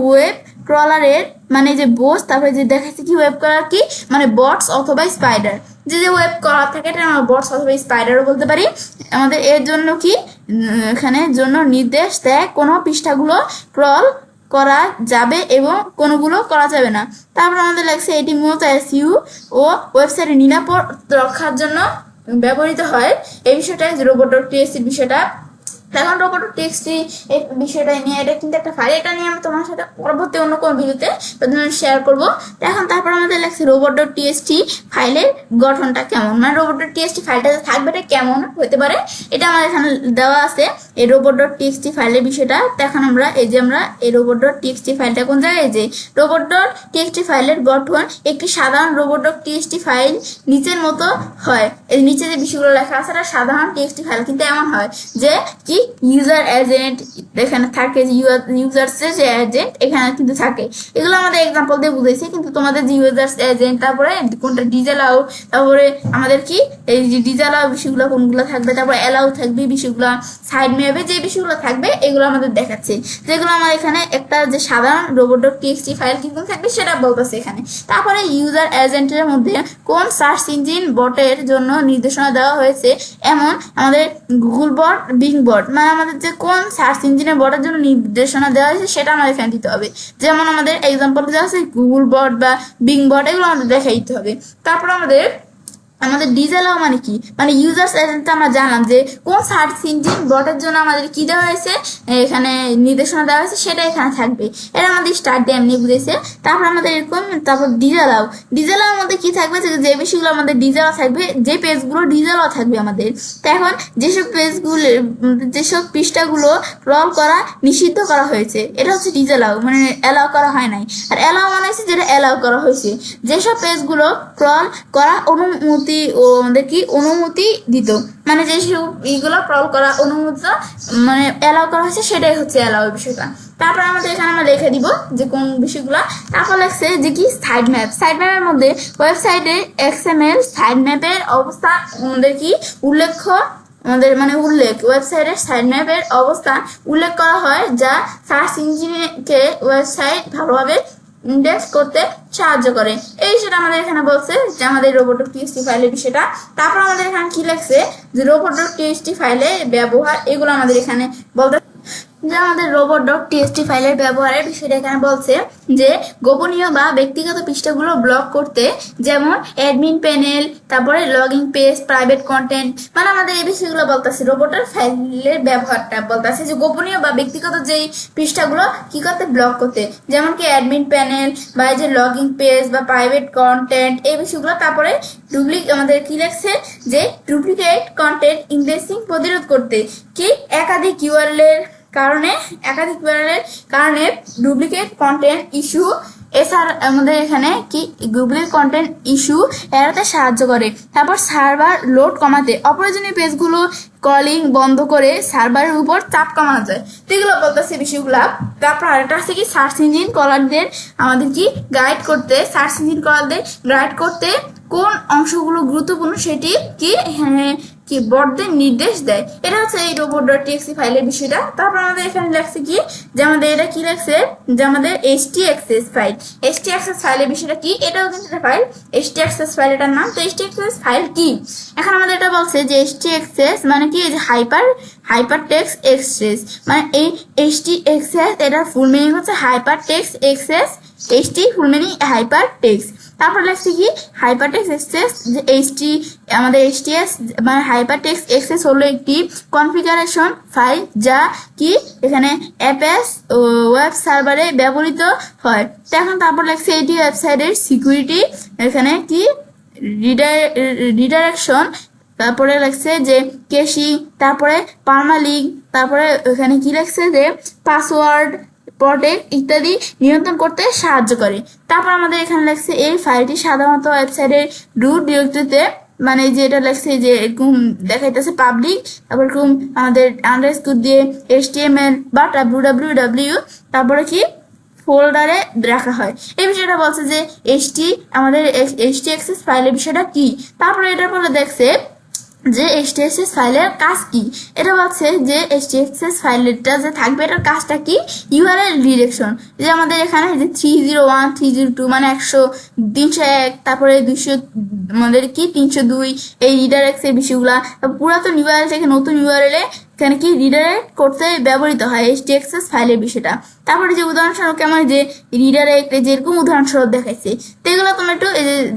S1: ওয়েব ক্রলারের মানে যে বোস, তারপরে যে দেখাচ্ছে কি ওয়েব ক্রলার কি মানে বটস অথবা স্পাইডার, যে ওয়েব ক্রলার থাকে এটা আমরা বটস অথবা স্পাইডারও বলতে পারি। আমাদের এর জন্য কি এখানে জন্য নির্দেশ দেয় কোনো পৃষ্ঠাগুলো ক্রল করা যাবে এবং কোনগুলো করা যাবে না। তারপর আমাদের লাগছে এটি মূলত এসইও ও ওয়েবসাইটের নিরাপদ রক্ষার জন্য ব্যবহৃত হয়। এই বিষয়টা robot.txt বিষয়টা। এখন robot.txt এই বিষয়টা নিয়ে এটা কিন্তু একটা ফাইল, এটা নিয়ে আমি তোমার সাথে পরবর্তী অন্য কোনো ভিডিওতে শেয়ার করব। এখন তারপর আমাদের লাগছে robot.txt ফাইলের গঠনটা কেমন, মানে robot.txt ফাইলটা থাকবে এটা কেমন হতে পারে এটা আমাদের এখানে দেওয়া আছে এই robot.txt ফাইলের বিষয়টা। এখন আমরা এই robot.txt ফাইলটা কোন জায়গায়, যে robot.txt ফাইলের গঠন একটি সাধারণ robot.txt ফাইল নিচের মতো হয়। এই নিচে যে বিষয়গুলো লেখা আছে এটা সাধারণ টেক্সট ফাইল কিন্তু এমন হয় যে কি ইউজার এজেন্ট এখানে থাকে, যে ইউজার্সের যে এজেন্ট এখানে কিন্তু থাকে। এগুলো আমাদের এক্সাম্পল দিয়ে বুঝাইছি, কিন্তু তোমাদের যে ইউজার্স এজেন্ট, তারপরে কোনটা ডিজালাউ, তারপরে আমাদের কি এই যে ডিজালাউ বিষয়গুলো কোনগুলো থাকবে, তারপরে অ্যালাউ থাকবে বিষয়গুলো, সাইড ম্যাপে যে বিষয়গুলো থাকবে এগুলো আমাদের দেখাচ্ছে। যেগুলো আমার এখানে একটা যে সাধারণ robot.txt ফাইল কিন্তু থাকবে সেটা বলতেছে এখানে। তারপরে ইউজার এজেন্টের মধ্যে কোন সার্চ ইঞ্জিন বটের জন্য নির্দেশনা দেওয়া হয়েছে, এমন আমাদের গুগল বট, বিং বট, মানে আমাদের যে কোন সার্চ ইঞ্জিনের বটের জন্য নির্দেশনা দেওয়া হয়েছে সেটা আমাদের এখানে দিতে হবে। যেমন আমাদের এক্সাম্পল দেওয়া আছে গুগল বট বা বিং বট, এগুলো আমাদের দেখাই দিতে হবে। তারপর আমাদের ডিজালাও মানে কি, মানে ইউজার্স এজেন্টটা আমরা জানলাম যে কোন সার্চ ইঞ্জিন বটের জন্য আমাদের কি দেওয়া হয়েছে এখানে নির্দেশনা দেওয়া হয়েছে সেটা এখানে থাকবে। এটা আমাদের স্টার্ট দিয়ে এমনি বুঝেছে। তারপর আমাদের এরকম তারপর ডিজালাও মধ্যে কি থাকবে, যে বিষয়গুলো আমাদের ডিজালাও থাকবে, যে পেজগুলো ডিজালাও থাকবে আমাদের। তো এখন যেসব পৃষ্ঠাগুলো ক্রল করা নিষিদ্ধ করা হয়েছে এটা হচ্ছে ডিজালাও, মানে অ্যালাউ করা হয় নাই। আর অ্যালাউ মানে হচ্ছে যেটা অ্যালাউ করা হয়েছে, যেসব পেজগুলো ক্রল করা অনুমতি দিত, মানে যেসব এইগুলো ক্রল করা অনুমতি মানে অ্যালাউ করা হয়েছে সেটাই হচ্ছে অ্যালাউ বিষয়টা। তারপর আমাদের এখানে আমরা লিখে দিব যে কোন বিষয়গুলো। তারপর লাগছে যে কি সাইড ম্যাপের মধ্যে ওয়েবসাইটে XML সাইড ম্যাপের অবস্থা আমাদের কি ওয়েবসাইটের সাইড ম্যাপের অবস্থান উল্লেখ করা হয়, যা সার্চ ইঞ্জিনকে ওয়েবসাইট ভালোভাবে ইন্ডেক্স করতে সাহায্য করে। এই সেটা আমাদের এখানে বলছে যে আমাদের robot.txt ফাইলের বিষয়টা। তারপর আমাদের এখানে কি লাগছে যে robot.txt ফাইলের ব্যবহার, এগুলো আমাদের এখানে বলতে যে আমাদের robot.txt ফাইলের ব্যবহারের বিষয়টা এখানে বলছে যে গোপনীয় বা ব্যক্তিগত পৃষ্ঠাগুলো ব্লক করতে, যেমন অ্যাডমিন প্যানেল, তারপরে লগইন পেজ, প্রাইভেট কন্টেন্ট, মানে আমাদের এই বিষয়গুলো বলতেছে রোবটের ফাইলের ব্যবহারটা বলতেছে যে গোপনীয় বা ব্যক্তিগত যেই পৃষ্ঠাগুলো কি করতে ব্লক করতে, যেমন কি অ্যাডমিন প্যানেল বা এই যে লগইন পেজ বা প্রাইভেট কন্টেন্ট এই বিষয়গুলো। তারপরে আমাদের কি লাগছে যে ডুপ্লিকেট কন্টেন্ট ইন্ডেক্সিং প্রতিরোধ করতে, কি একাধিক ইউআরএল এর কারণে ডুপ্লিকেট কন্টেন্ট ইস্যু, এছাড়া আমাদের এখানে কি ডুপ্লিকেট কন্টেন্ট ইস্যু এড়াতে সাহায্য করে। তারপর সার্ভার লোড কমাতে, অপ্রয়োজনীয় পেজগুলো কলিং বন্ধ করে সার্ভারের উপর চাপ কমানো যায়। তো এগুলো বলতেছে বিষয়গুলা। তারপর আরেকটা আছে কি সার্চ ইঞ্জিন কলারদের আমাদের কি গাইড করতে কোন অংশগুলো গুরুত্বপূর্ণ সেটি কি কি বর্ধের নির্দেশ দেয়। এটা হচ্ছে এই robot.txt ফাইলের বিষয়টা। তারপর আমাদের এখানে লেখছে কি যে আমাদের এটা কি লেখছে যে আমাদের htaccess ফাইল। htaccess ফাইলের বিষয়টা কি, এটাও কিন্তু একটা ফাইল, htaccess ফাইল এটার নাম। তো htaccess ফাইল কি, এখন আমাদের এটা বলছে যে htaccess মানে কি, এই যে হাইপার টেক্সট এক্সেস, মানে এই htaccess এটার ফুল মিনিং হচ্ছে hypertext access. HT full meaning hyper text. তারপর লেখছে কি হাইপার টেক্সট এক্সেস, যে আমাদের HTS মানে হাইপার টেক্সট এক্সেস হলো একটি কনফিগারেশন ফাইল যা কি এখানে অ্যাপেস ওয়েব সার্ভারে ব্যবহৃত হয়। তো এখন তারপর লেখছে এটি ওয়েবসাইটের সিকিউরিটি, এখানে কি রিডাইরেকশন, তারপরে লেখছে যে ক্যাশিং, তারপরে পার্মালিঙ্ক, তারপরে এখানে কি লেখছে যে পাসওয়ার্ড প্রটেক্ট ইত্যাদি নিয়ন্ত্রণ করতে সাহায্য করে। তারপর আমাদের এখানে লেখছে এই ফাইলটি সাধারণত ওয়েবসাইটের রুট ডিরেক্টরিতে, মানে যে এটা লেখছে যে এরকম দেখাইতেছে পাবলিক, তারপর এরকম আমাদের আন্ডারস্কোর দিয়ে HTML বা www তারপরে কি ফোল্ডারে রাখা হয়। এই বিষয়টা বলছে যে আমাদের htaccess ফাইলের বিষয়টা কি। তারপরে এটার পরে দেখছে যে htaccess ফাইলের কাজ কি, এটা বলছে যে htaccess ফাইলটা যে থাকবে এটার কাজটা কি, ইউআরএল ডিরেকশন। যে আমাদের এখানে যে 301 302 মানে 100 301 তারপরে 200 আমাদের কি 302 এই রিডাইরেক্টস এর বিষয়গুলা, পুরাতন ইউআরএল থেকে নতুন ইউআরএল এ এখানে কি রিডাইরেক্ট করতে ব্যবহৃত হয় htaccess ফাইলের বিষয়টা। তারপরে যে উদাহরণস্বরূপ কেমন যে রিডাইরেক্ট যেরকম উদাহরণস্বরূপ দেখাইছে, তো এগুলো তোমরা একটু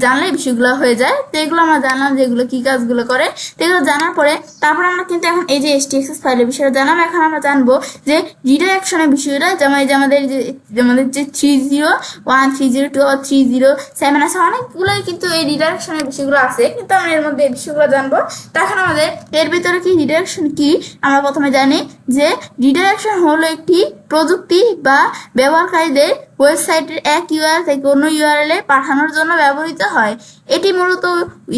S1: জানলে বিষয়গুলো হয়ে যায়। তো এগুলো আমরা জানলাম যেগুলো কি কাজগুলো করে। তো এগুলো জানার পরে তারপর আমরা কিন্তু এখন এই যে htaccess ফাইলের বিষয়টা জানলাম, এখন আমরা জানবো যে রিডাইরেকশনের বিষয়টা, যেমন এই যে আমাদের যে 301 302 বা 307 আছে, অনেকগুলোই কিন্তু এই রিডাইরেকশনের বিষয়গুলো আছে, কিন্তু আমরা এর মধ্যে এই বিষয়গুলো জানবো। তো এখন আমাদের এর ভিতরে কি রিডাইরেকশন কি আমরা প্রথমে জানি যে রিডাইরেকশন হলো একটি প্রযুক্তি বা ব্যবহারকারীদের ওয়েবসাইটের এক ইউআরএল থেকে অন্য ইউআরএল এ পাঠানোর জন্য ব্যবহৃত হয়। এটি মূলত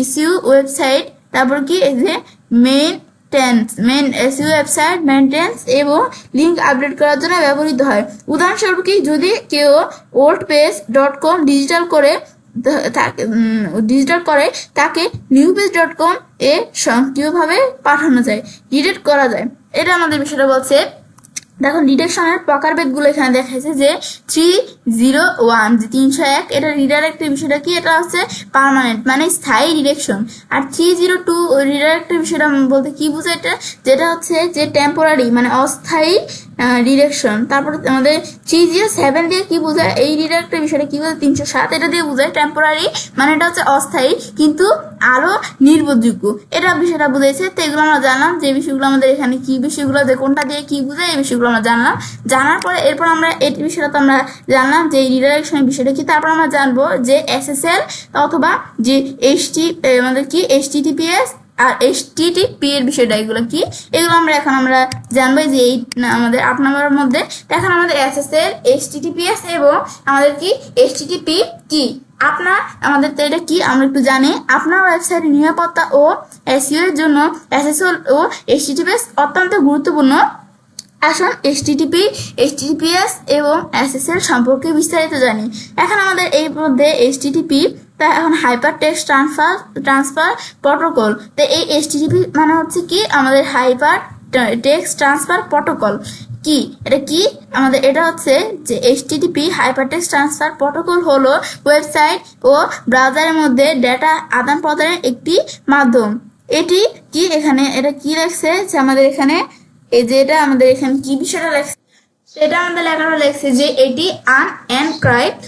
S1: ইস্যু ওয়েবসাইট, তারপর কি এই যে মেইন এসইও ওয়েবসাইট মেইনটেন্স এবং লিঙ্ক আপডেট করার জন্য ব্যবহৃত হয়। উদাহরণস্বরূপ কি যদি কেউ wordpage.com ডিজিটাল করে তাকে newpage.com এ স্বয়ংক্রিয়ভাবে পাঠানো যায়, ডিলিট করা যায়। এটা আমাদের বিষয়টা বলছে। দেখো ডিটেকশনের প্রকারভেদগুলো এখানে দেখাইছে যে 301 যে 301 এটা রিডাইরেক্টের বিষয়টা কি, এটা হচ্ছে পার্মানেন্ট মানে স্থায়ী ডিরেকশন। আর 302 ওই রিডাইরেক্টের বিষয়টা বলতে কি বোঝায়, এটা যেটা হচ্ছে যে টেম্পোরারি মানে অস্থায়ী ডিরেকশন। তারপরে আমাদের 307 দিয়ে কি বোঝায়, এই রিডাইরেক্টের বিষয়টা কি বোঝায় 307 এটা দিয়ে বোঝায় টেম্পোরারি মানে এটা হচ্ছে অস্থায়ী কিন্তু আরো নির্ভরযোগ্য, এটা বিষয়টা বুঝাইছে। তো এগুলো আমরা জানলাম যে বিষয়গুলো আমাদের এখানে কি বিষয়গুলো যে কোনটা দিয়ে কি বোঝায়, এই বিষয়গুলো আমরা জানলাম। জানার পরে এরপর আমরা এই বিষয়টা তো আমরা জানলাম যে রিডাইরেকশনের বিষয়টা কি। তারপর আমরা জানবো যে SSL অথবা যে আমাদের কি HTTPS আর HTTP এর বিষয়টা, এগুলো কি এগুলো আমরা জানবো যে এই আমাদের 8 নম্বরের মধ্যে। এখন আমাদের SSL HTTPS এবং আমাদের কি HTTP কি আমাদের তো এটা কি আমরা একটু জানি। আপনার ওয়েবসাইটের নিরাপত্তা ও SEO এর জন্য SSL ও HTTPS অত্যন্ত গুরুত্বপূর্ণ। আসুন HTTPS এবং SSL সম্পর্কে বিস্তারিত জানি। এখন আমাদের এই মধ্যে HTTP তা এখন হাইপার টেক্সট ট্রান্সফার প্রটোকল। তো এই HTTP মানে হচ্ছে কি আমাদের হাইপার টেক্সট ট্রান্সফার প্রটোকল কি, এটা কি আমাদের এটা হচ্ছে যে HTTP hyper text transfer protocol হলো ওয়েবসাইট ও ব্রাউজারের মধ্যে ডেটা আদান প্রদানের একটি মাধ্যম। এটি কি এখানে এটা কি লেখছে যে আমাদের এখানে এই যে এটা আমাদের এখানে কি বিষয়টা লেখছে, এটা আমাদের লেখাটা লেখছে যে এটি আনএনক্রাইপ্ট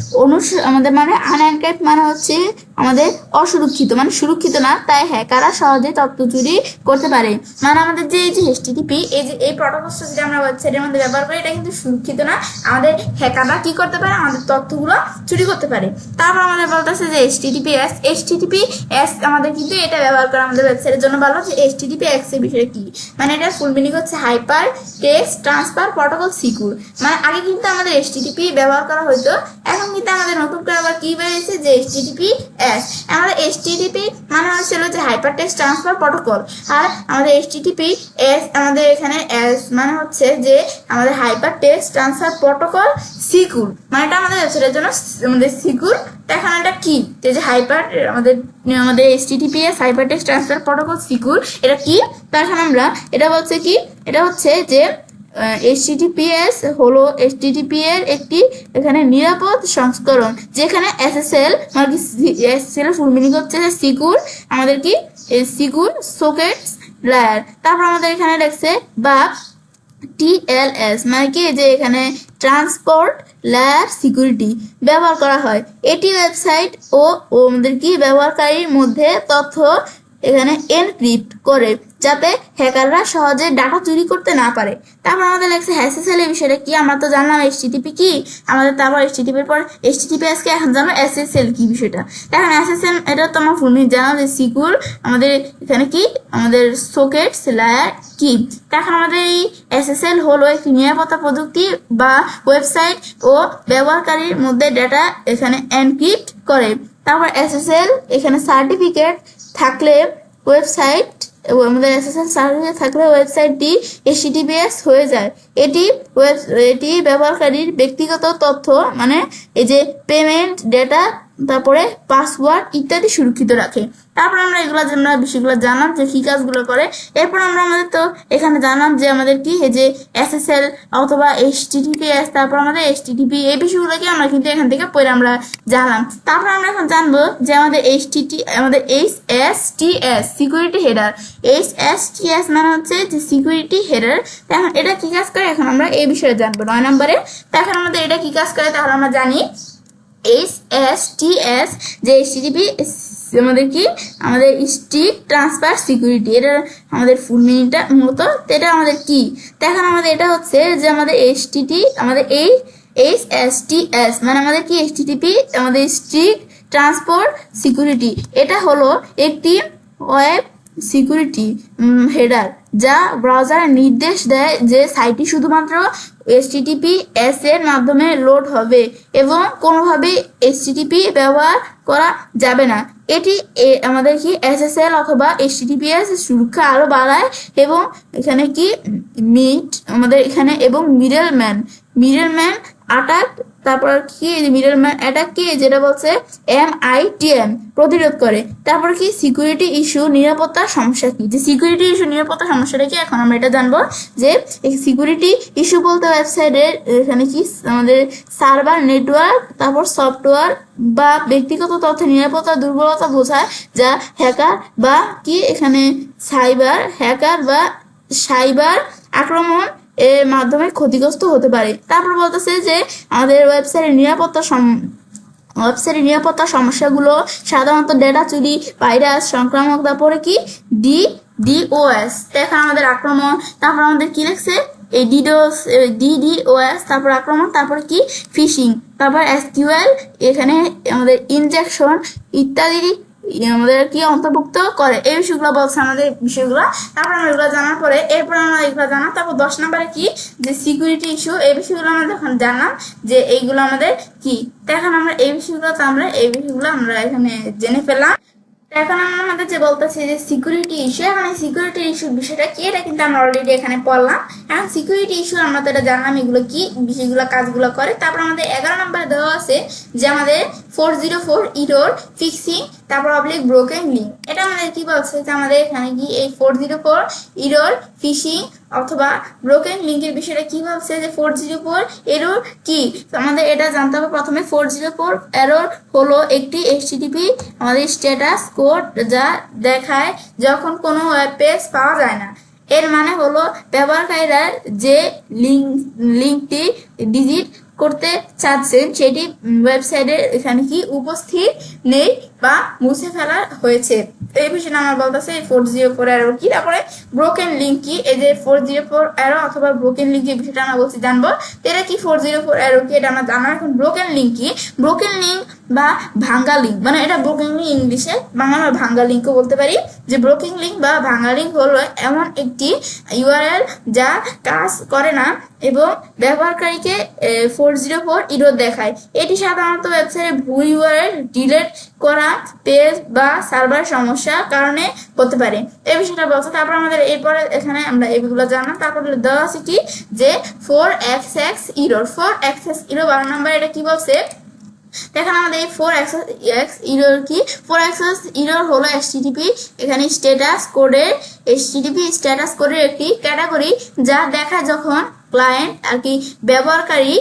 S1: আমাদের মানে আনএনক্রাইপ্ট মানে হচ্ছে আমাদের অসুরক্ষিত মানে সুরক্ষিত না, তাই হ্যাকাররা সহজে তথ্য চুরি করতে পারে। মানে আমাদের যে HTTP এই প্রটোকলটা যেটা আমরা ওয়েবসাইটের মধ্যে ব্যবহার করি এটা কিন্তু সুরক্ষিত না, আমাদের হ্যাকাররা কি করতে পারে আমাদের তথ্যগুলো চুরি করতে পারে। তারপর আমাদের বলতেছে যে HTTPS আমাদের কিন্তু এটা ব্যবহার করা আমাদের ওয়েবসাইটের জন্য ভালো। যে HTTPS এর বিষয়টা কি, মানে এটা ফুল মিনিং হচ্ছে hyper text transfer protocol secure. মানে আগে কিন্তু আমাদের HTTP ব্যবহার করা হতো, এখন কিন্তু আমাদের নতুন করে আবার কি বেরিয়েছে যে HTTPS। আমাদের HTTP মানে হচ্ছিল যে হাইপার টেক্সট ট্রান্সফার প্রোটোকল, আর আমাদের HTTPS আমাদের এখানে S মানে হচ্ছে যে আমাদের hyper text transfer protocol secure, মানে এটা আমাদের ওয়েবসাইটের জন্য আমাদের সিকিউর। এখন এটা কি যে হাইপার আমাদের HTTPS hyper text transfer protocol secure, এটা কি? তখন আমরা এটা বলছে কি, এটা হচ্ছে যে HTTPS হলো HTTP এর একটি এখানে নিরাপদ সংস্করণ, যেখানে SSL মানে কি SSL ফুল মিনিং হচ্ছে যে সিকিউর আমাদের কি সিকিউর সকেটস লেয়ার। তারপর আমাদের এখানে লেখছে বা TLS মানে কি যে এখানে ট্রান্সপোর্ট লেয়ার সিকিউরিটি ব্যবহার করা হয়। এটি ওয়েবসাইট ও আমাদের কি ব্যবহারকারীর মধ্যে তথ্য এখানে এনক্রিপ্ট করে যাতে হ্যাকাররা সহজে ডাটা চুরি করতে না পারে। তারপর আমাদের লেখছে SSL এর বিষয়টা কি, আমরা তো জানলাম HTTP কি আমাদের, তারপর HTTP এর পর HTTPS কে, এখন জানো SSL কি বিষয়টা। এখন SSL এটা তো আমার ফুল মিনিং জানো যে সিকিউর আমাদের এখানে কি আমাদের সকেটস লেয়ার কি। এখন আমাদের এই SSL হলো একটি নিরাপত্তা প্রযুক্তি বা ওয়েবসাইট ও ব্যবহারকারীর মধ্যে ডেটা এখানে এনক্রিপ্ট করে। তারপর SSL এখানে সার্টিফিকেট থাকলে ওয়েবসাইট আমাদের SSL সার্টিফিকেট থাকলে ওয়েবসাইটটি HTTPS হয়ে যায়। এটি ব্যবহারকারীর ব্যক্তিগত তথ্য মানে এই যে পেমেন্ট ডেটা তারপরে পাসওয়ার্ড ইত্যাদি সুরক্ষিত রাখে। তারপর আমরা বিষয়গুলো জানলাম যে কি কাজগুলো করে। এরপর আমরা আমাদের তো এখানে জানলাম যে আমাদের কি এই যে SSL অথবা HTTPS তারপর আমাদের HTTP এই বিষয়গুলোকে আমরা কিন্তু এখান থেকে পরে আমরা জানলাম। তারপর আমরা এখন জানবো যে আমাদের HSTS সিকিউরিটি হেডার। HSTS মানে হচ্ছে যে সিকিউরিটি হেডার। এখন এটা কি কাজ করে এখন আমরা এই বিষয়ে জানবো 9 নম্বরে। তো এখন আমাদের এটা কি কাজ করে তাহলে আমরা জানি HSTS যে HTTP আমাদের কি আমাদের স্ট্রিক্ট ট্রান্সফার সিকিউরিটি, এটা আমাদের ফুল মিনিংটা মূলত এটা আমাদের কি। এখন আমাদের এটা হচ্ছে যে আমাদের HSTS মানে আমাদের কি HTTP আমাদের স্ট্রিক্ট ট্রান্সপোর্ট সিকিউরিটি। এটা হলো একটি ওয়েব সিকিউরিটি হেডার যা ব্রাউজারে নির্দেশ দেয় যে সাইটটি শুধুমাত্র HTTPS এর মাধ্যমে লোড হবে এবং কোনোভাবে HTTP ব্যবহার করা যাবে না। এটি আমাদের কি SSL অথবা HTTPS সুরক্ষা আরো বাড়ায় এবং এখানে কি আমাদের এখানে এবং মিডলম্যান অ্যাটাক তারপর কি মিডলম্যান অ্যাটাক কি যেটা বলছে MITM প্রতিরোধ করে। তারপর কি সিকিউরিটি ইস্যু নিরাপত্তা সমস্যা কি, যে সিকিউরিটি ইস্যু নিরাপত্তা সমস্যাটা কি এখন আমরা এটা জানবো। যে সিকিউরিটি ইস্যু বলতে ওয়েবসাইটের এখানে কি আমাদের সার্ভার নেটওয়ার্ক তারপর সফটওয়্যার বা ব্যক্তিগত তথ্যের নিরাপত্তা দুর্বলতা বোঝায় যা হ্যাকার বা কি এখানে সাইবার আক্রমণ এর মাধ্যমে ক্ষতিগ্রস্ত হতে পারে। তারপর বলতেছে যে আমাদের ওয়েবসাইটের নিরাপত্তা সমস্যাগুলো সাধারণত ডেটা চুরি, ভাইরাস সংক্রামক, তারপরে কি DDoS এখন আমাদের আক্রমণ। তারপর আমাদের কি লিখছে এই DDoS তারপর আক্রমণ, তারপর কি ফিশিং, তারপর SQL এখানে আমাদের ইনজেকশন ইত্যাদি আমাদের কি অন্তর্ভুক্ত করে। এই বিষয়গুলো বলছে আমাদের বিষয়গুলো। তারপর আমরা এগুলো জানার পরে এরপর আমরা এগুলো জানাম। তারপর 10 নম্বরে কি যে সিকিউরিটি ইস্যু, এই বিষয়গুলো আমরা যখন জানলাম যে এইগুলো আমাদের কি, এখন আমরা এই বিষয়গুলো আমরা এখানে জেনে ফেললাম। এখন আমরা আমাদের যে বলতেছি যে সিকিউরিটি ইস্যু, এখন এই সিকিউরিটি ইস্যুর বিষয়টা কি এটা কিন্তু আমরা অলরেডি এখানে পড়লাম। এখন সিকিউরিটি ইস্যু আমরা তো এটা জানলাম এগুলো কি বিষয়গুলো কাজগুলো করে। তারপর আমাদের 11 নম্বরে দেওয়া আছে যে আমাদের 404 ইরর ফিক্সিং তারপর ব্রোকেন লিঙ্ক। এটা আমাদের কি বলছে যে আমাদের এখানে কি এই 404 ইরর ফিশিং অথবা ব্রোকেন লিঙ্কের বিষয়টা কি বলছে যে 404 এরর কি। আমাদের এটা জানতে হবে প্রথমে 404 এরর হলো একটি HTTP আমাদের স্ট্যাটাস কোড যা দেখায় যখন কোনো ওয়েব পেজ পাওয়া যায় না। এর মানে হলো ব্যবহারকারীরা যে লিঙ্কটি ডিজিট করতে চাচ্ছেন সেটি ওয়েবসাইটে এখানে কি উপস্থিত নেই বা মুছে ফেলা হয়েছে। এই বিষয়টা আমার বলতেছে এই 404 এরর কি, তারপরে ব্রোকেন লিঙ্ক কি, এই যে 404 এরর অথবা ব্রোকেন লিঙ্ক এই বিষয়টা আমরা বলছি জানবো। এটা কি 404 এরর কি এটা আমরা জানার। এখন ব্রোকেন লিঙ্ক কি, ব্রোকেন লিঙ্ক বা ভাঙ্গা লিঙ্ক, মানে এটা ব্রোকেন লিঙ্ক ইংলিশে, বাংলা ভাঙ্গা লিঙ্কও বলতে পারি। যে ব্রোকেন লিঙ্ক বা ভাঙ্গা লিঙ্ক হলো এমন একটি ইউআরএল যা কাজ করে না এবং ব্যবহারকারীকে 404 এরর দেখায়। এটি সাধারণত ওয়েবসাইটে ভুল ইউআরএল, ডিলিট করা পেজ বা সার্ভার সমস্যার কারণে হতে পারে, এই বিষয়টা বলছে। তারপর আমাদের এরপরে এখানে আমরা এগুলো জানলাম। তারপর দেওয়া আছে কি যে 4xx এরর, 4xx এরর 12 নম্বর, এটা কি বলছে দেখেন আমাদের এই 4xx এরর কি, 4xx এরর হলো HTTP এখানে স্ট্যাটাস কোডের একটি ক্যাটাগরি যা দেখায় যখন ক্লায়েন্ট আর কি ব্যবহারকারী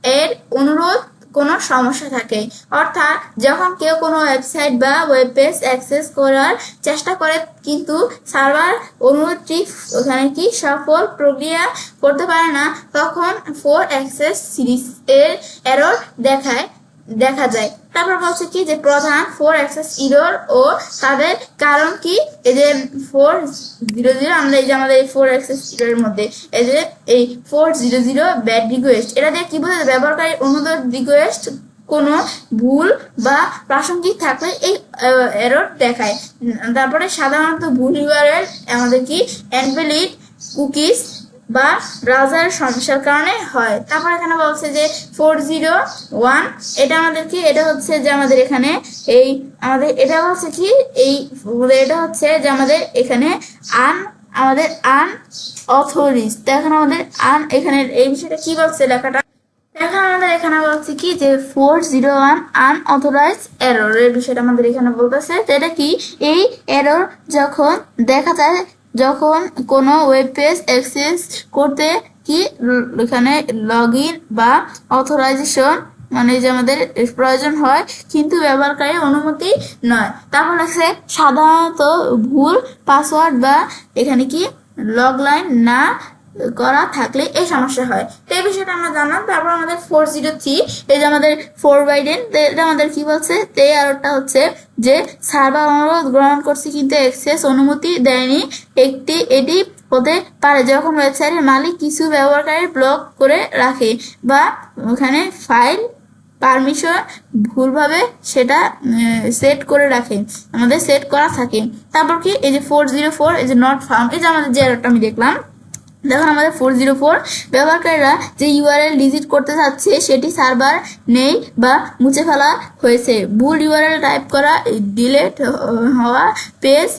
S1: এর অনুরোধ কোনো সমস্যা থাকে, অর্থাৎ যখন কেউ কোনো ওয়েবসাইট বা ওয়েব পেজ অ্যাক্সেস করার চেষ্টা করে কিন্তু সার্ভার অনুরোধটি ওখানে কি সফল প্রক্রিয়া করতে পারে না, তখন 4xx সিরিজ এর এরর দেখা যায়। তারপর বলছে কি যে প্রধান 4xx এরর ও তাদের কারণ কি, এই যে 400 আমরা এই যে আমাদের এই 4xx এরর মধ্যে এই যে এই 400 ব্যাড রিকোয়েস্ট, এটা দিয়ে কি বোঝায় ব্যবহারকারী অনুরোধ রিকোয়েস্ট কোনো ভুল বা প্রাসঙ্গিক থাকলে এই এরর দেখায়। তারপরে সাধারণত ভুল ইউআরএল আমাদের কি ইনভ্যালিড কুকিজ বা ব্রাউজারের সমস্যার কারণে হয়। তারপর এখানে বলছে যে 401 এটা আমাদের কি, এটা হচ্ছে যে আমাদের এখানে এই আমাদের এটা বলছে কি এই এটা হচ্ছে যে আমাদের এখানে আমাদের আনঅথরাইজড, এখন আমাদের এখানে এই বিষয়টা কি বলছে লেখাটা এখন আমাদের এখানে বলছে কি যে 401 আনঅথরাইজড এরর এর বিষয়টা আমাদের এখানে বলতেছে। এটা কি এই এরর যখন দেখা যায় যখন কোনো ওয়েব পেজ অ্যাক্সেস করতে কি এখানে লগইন বা অথরাইজেশন মানে যে আমাদের প্রয়োজন হয় কিন্তু ব্যবহারকারী অনুমতি নয়। তারপর আছে সাধারণত ভুল পাসওয়ার্ড বা এখানে কি লগলাইন না করা থাকলে এই সমস্যা হয়, তো এই বিষয়টা আমরা জানলাম। তারপর আমাদের 403 এই যে আমাদের 4বাইডেন, এটা আমাদের কি বলছে, এই এররটা হচ্ছে যে সার্ভার অনুরোধ গ্রহণ করছে কিন্তু অ্যাক্সেস অনুমতি দেয়নি। এটি হতে পারে যখন ওয়েবসাইটের মালিক কিছু ব্যবহারকারী ব্লক করে রাখে বা ওখানে ফাইল পারমিশন ভুলভাবে সেটা সেট করে রাখে, আমাদের সেট করা থাকে। তারপর কি এই যে 404 এই যে নট ফাউন্ড, এই যে আমাদের যে এররটা আমি দেখলাম দেখুন আমাদের 404 ব্যবহারকারীরা যে ইউআরএল ডিলিট করতে চাচ্ছে সেটি সার্ভার নেই বা মুছে ফেলা হয়েছে, ভুল ইউআরএল টাইপ করা, ডিলিট হওয়া পেজ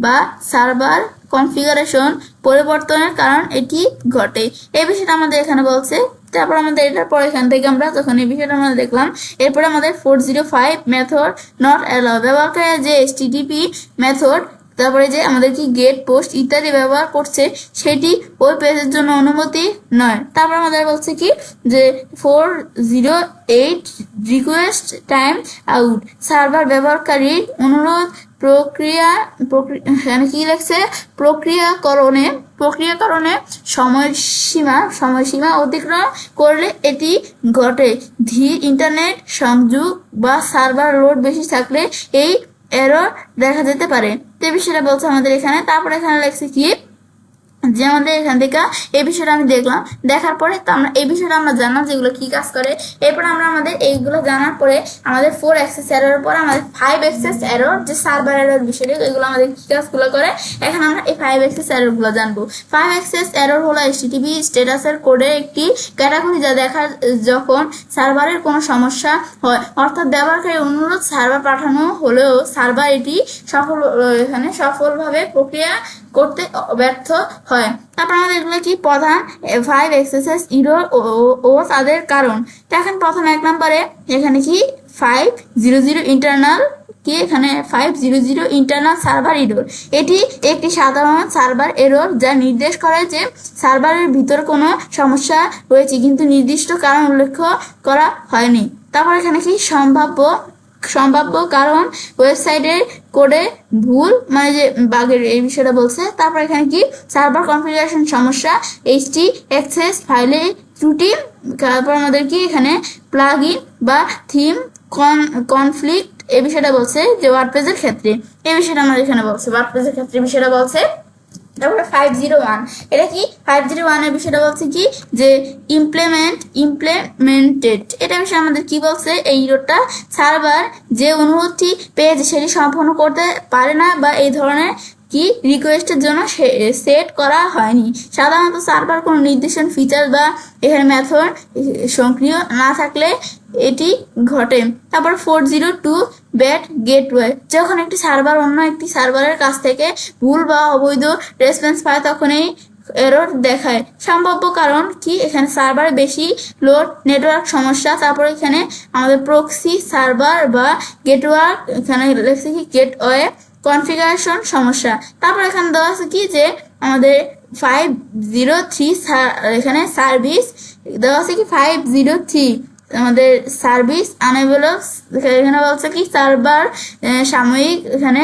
S1: বা সার্ভার কনফিগারেশন পরিবর্তনের কারণ এটি ঘটে, এই বিষয়টা আমাদের এখানে বলছে। তারপর আমাদের এটার পর এখান থেকে আমরা যখন এই বিষয়টা আমরা দেখলাম এরপরে আমাদের 405 মেথড নট অ্যালাউ, ব্যবহারকারীরা যে HTTP মেথড তারপরে যে আমাদের কি গেট পোস্ট ইত্যাদি ব্যবহার করছে সেটি ওই পেজের জন্য অনুমতি নয়। তারপর আমাদের বলছে কি যে 408 রিকোয়েস্ট টাইম আউট, সার্ভার ব্যবহারকারীর অনুরোধ কি লাগছে প্রক্রিয়াকরণে সময়সীমা অতিক্রম করলে এটি ঘটে, ধীর ইন্টারনেট সংযোগ বা সার্ভার লোড বেশি থাকলে এই এরর দেখা যেতে পারে, তো বিষয়টা বলছে আমাদের এখানে। তারপরে এখানে লেখছে কি যে আমাদের এখান থেকে এই বিষয়টা আমি দেখলাম, দেখার পরে তো আমরা এই বিষয়টা আমরা জানলাম যেগুলো কি কাজ করে। এরপর আমরা আমাদের এইগুলো জানার পরে আমাদের 4xx এরর পরে আমাদের 5xx এরর যে সার্ভার এরর বিষয়টা এগুলো আমাদের কি কাজগুলো করে, এখন আমরা এই 5xx এরর গুলো জানবো। 5xx এরর হলো HTTP স্ট্যাটাসের কোডের একটি ক্যাটাগরি যা দেখা যখন সার্ভারের কোনো সমস্যা হয়, অর্থাৎ ব্যবহারকারী অনুরোধ সার্ভার পাঠানো হলেও সার্ভার এটি সফলভাবে প্রক্রিয়া করতে ব্যর্থ হয়। তারপর আমাদের এগুলো কি প্রধান 5xx এরর ও তাদের কারণ, এখন প্রথম 1 নম্বরে এখানে কি 500 ইন্টারনাল কি এখানে 500 ইন্টারনাল সার্ভার এরর, এটি একটি সাধারণ সার্ভার এরর যা নির্দেশ করে যে সার্ভারের ভিতর কোনো সমস্যা রয়েছে কিন্তু নির্দিষ্ট কারণ উল্লেখ করা হয়নি। তারপর এখানে কি সম্ভাব্য কারণ ওয়েবসাইটের কোডে ভুল মানে যে বাগের এই বিষয়টা বলছে। তারপর এখানে কি সার্ভার কনফিগারেশন সমস্যা, htaccess ফাইলে ত্রুটি, তারপর আমাদের কি এখানে প্লাগইন বা থিম কনফ্লিক্ট এই বিষয়টা বলছে যে ওয়ার্ডপ্রেসের ক্ষেত্রে এই বিষয়টা আমাদের এখানে বলছে, ওয়ার্ডপ্রেসের ক্ষেত্রে বিষয়টা বলছে। তারপরে 501, এটা কি 501 এর বিষয়টা বলছে কি যে ইমপ্লিমেন্টেড, এটা বিষয়ে আমাদের কি বলছে, এই ইরোরটা সার্ভার যে অনুরোধটি পেয়েছে সেটি সম্পন্ন করতে পারে না বা এই ধরনের কি রিকোয়েস্টের জন্য সেট করা হয়নি। সাধারণত সার্ভার কোনো নির্দিষ্ট ফিচার বা এখানে মেথড সক্রিয় না থাকলে এটি ঘটে। তারপর 402 ব্যাড গেটওয়ে, যখন একটি সার্ভার অন্য একটি সার্ভারের কাছ থেকে ভুল বা অবৈধ রেসপন্স পায় তখন এই এরর দেখায়। সম্ভাব্য কারণ কি, এখানে সার্ভারে বেশি লোড, নেটওয়ার্ক সমস্যা, তারপর এখানে আমাদের প্রক্সি সার্ভার বা গেটওয়ার্ক, এখানে লেখছে কি গেটওয়ে কনফিগারেশন সমস্যা। তারপর এখানে দেওয়া আছে কি যে আমাদের 503 এখানে সার্ভিস দেওয়া আছে কি 503 আমাদের সার্ভিস আনেবল, এখানে বলছে কি সার্ভার সাময়িক, এখানে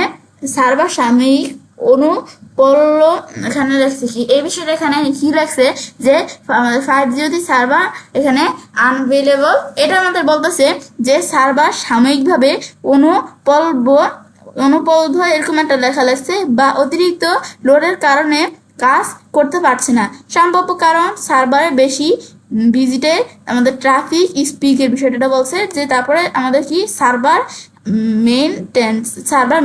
S1: সার্ভার সাময়িক অনুপল্ল, এখানে লেখছে কি এই বিষয়টা এখানে কি লেখছে যে আমাদের 503 সার্ভার এখানে আনভেলেবল, এটা আমাদের বলতেছে যে সার্ভার সাময়িকভাবে অনুপলব্ধ এরকম একটা লেখা লাগছে বা অতিরিক্ত লোডের কারণে কাজ করতে পারছে না। সম্ভাব্য কারণ সার্ভারে বেশি ভিজিটে আমাদের ট্রাফিক স্পিকের বিষয়টা বলছে যে তারপরে আমাদের কি সার্ভার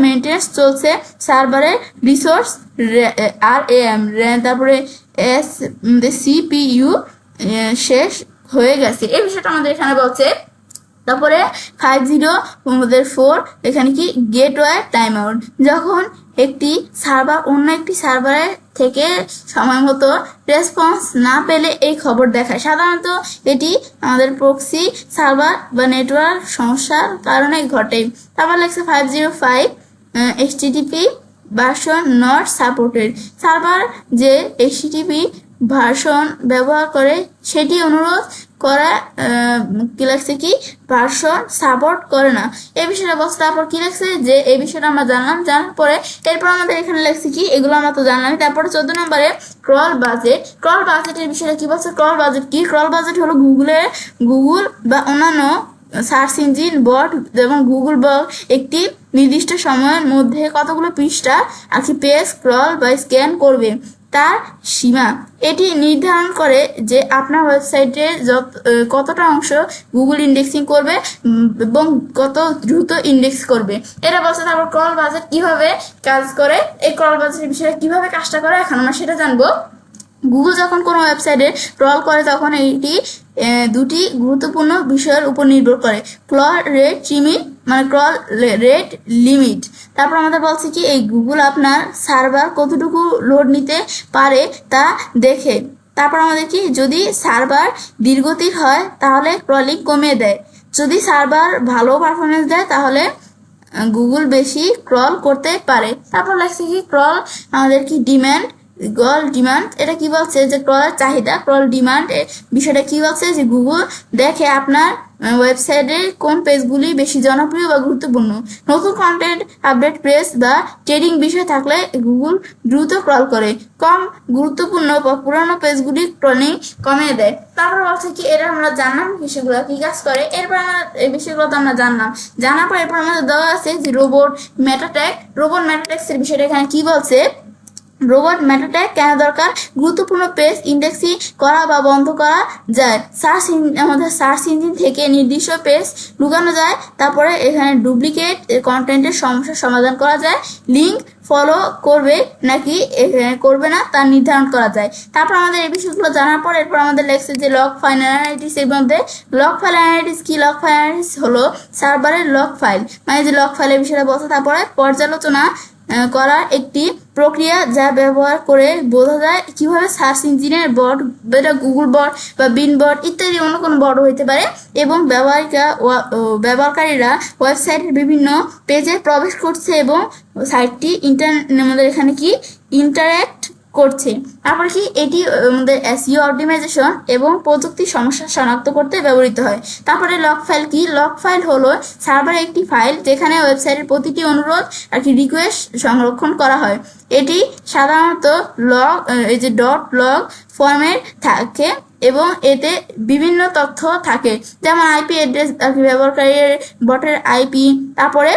S1: মেনটেন্স চলছে, সার্ভারের রিসোর্স RAM, তারপরে CPU শেষ হয়ে গেছে, এই বিষয়টা আমাদের এখানে বলছে। তারপরে 504 এখানে কি গেটওয়ে টাইম আউট, যখন একটি সার্ভার অন্য একটি সার্ভারের থেকে সময় মতো রেসপন্স না পেলে এই খবর দেখায়। সাধারণত এটি আমাদের প্রক্সি সার্ভার বা নেটওয়ার্ক সমস্যার কারণে ঘটে। তারপর লেখছে 505 HTTP version not supported, server যে HTTP ভার্সন ব্যবহার করে সেটি অনুরোধ করা কি লাগছে কি ভার্সন সাপোর্ট করে না, এই বিষয়টা বলছে। তারপর কি লাগছে যে এই বিষয়টা আমরা জানলাম, জানার পরে এরপর আমাদের এখানে লাগছে কি এগুলো আমরা তো জানলাম। তারপরে 14 নম্বরে ক্রল বাজেটের বিষয়টা কি বলছে। ক্রল বাজেট কি, ক্রল বাজেট হলো গুগল বা অন্যান্য সার্চ ইঞ্জিন বট এবং গুগল বট একটি নির্দিষ্ট সময়ের মধ্যে কতগুলো পৃষ্ঠা আর কি পেজ স্ক্রল বা স্ক্যান করবে তার সীমা। এটি নির্ধারণ করে যে আপনার ওয়েবসাইটের কতটা অংশ গুগল ইন্ডেক্সিং করবে এবং কত দ্রুত ইন্ডেক্স করবে, এটা বলছে। তারপর ক্রল বাজেট কিভাবে কাজ করে, এই ক্রল বাজেটের বিষয়ে কিভাবে কাজটা করে এখন আমরা সেটা জানবো। গুগল যখন কোনো ওয়েবসাইটে ক্রল করে তখন এটি দুটি গুরুত্বপূর্ণ বিষয়ের উপর নির্ভর করে, ক্রল রেট লিমিট। তারপর আমাদের বলছে কি এই গুগল আপনার সার্ভার কতটুকু লোড নিতে পারে তা দেখে। তারপর আমাদের কি যদি সার্ভার ধীরগতির হয় তাহলে ক্রলিং কমিয়ে দেয়, যদি সার্ভার ভালো পারফরমেন্স দেয় তাহলে গুগল বেশি ক্রল করতে পারে। তারপর লাগছে কি ক্রল আমাদের কি ডিমান্ড, এটা কি বলছে যে ক্রলের চাহিদা, ক্রল ডিমান্ড বিষয়টা কি বলছে যে গুগল দেখে আপনার ওয়েবসাইটে কোন পেজগুলি বেশি জনপ্রিয় বা গুরুত্বপূর্ণ, নতুন কন্টেন্ট আপডেট পেজ বা ট্রেডিং বিষয় থাকলে গুগল দ্রুত ক্রল করে, কম গুরুত্বপূর্ণ বা পুরানো পেজগুলি ক্রলিং কমিয়ে দেয়। তারপর বলছে কি এটা আমরা জানলাম বিষয়গুলো কি কাজ করে। এরপর আমরা এই বিষয়গুলো তো আমরা জানলাম, জানার পর এরপর আমাদের দেওয়া আছে যে রোবট মেটাট্যাক্স এর বিষয়টা এখানে কি বলছে। রোবট মেটাট্যাগ কেন দরকার, গুরুত্বপূর্ণ পেজ ইন্ডেক্সিং করা বা বন্ধ করা যায়, আমাদের সার্চ ইঞ্জিন থেকে নির্দিষ্ট পেজ লুকানো যায়, তারপরে এখানে ডুপ্লিকেট কন্টেন্টের সমস্যার সমাধান করা যায়, লিঙ্ক ফলো করবে নাকি করবে না তা নির্ধারণ করা যায়। তারপর আমাদের এই বিষয়গুলো জানার পর এরপর আমাদের লেখছে যে লগ ফাইল অ্যানালিটিক্স এর মধ্যে লগ ফাইল অ্যানালিটিক্স কি, লগ ফাইল অ্যানালিটিক্স হলো সার্ভারের লগ ফাইল মানে যে লগ ফাইলের বিষয়টা বলছে। তারপরে পর্যালোচনা করার একটি প্রক্রিয়া যা ব্যবহার করে বোঝা যায় কিভাবে সার্চ ইঞ্জিনের বট, যেটা গুগল বট বা বিন বট ইত্যাদি অন্য কোনো বট হইতে পারে, এবং ব্যবহারকারীরা ওয়েবসাইটের বিভিন্ন পেজে প্রবেশ করছে এবং সাইটটি আমাদের এখানে কি ইন্টারঅ্যাক্ট করছে। তারপর কি এটি আমাদের SEO অপটিমাইজেশন এবং প্রযুক্তি সমস্যা শনাক্ত করতে ব্যবহৃত হয়। তারপরে লগ ফাইল কি, লগ ফাইল হলো সার্ভারে একটি ফাইল যেখানে ওয়েবসাইটের প্রতিটি অনুরোধ আর কি রিকোয়েস্ট সংরক্ষণ করা হয়। এটি সাধারণত এই যে .log ফরম্যাট থাকে এবং এতে বিভিন্ন তথ্য থাকে, যেমন আইপি অ্যাড্রেস ব্যবহারকারীর বটের আইপি, তারপরে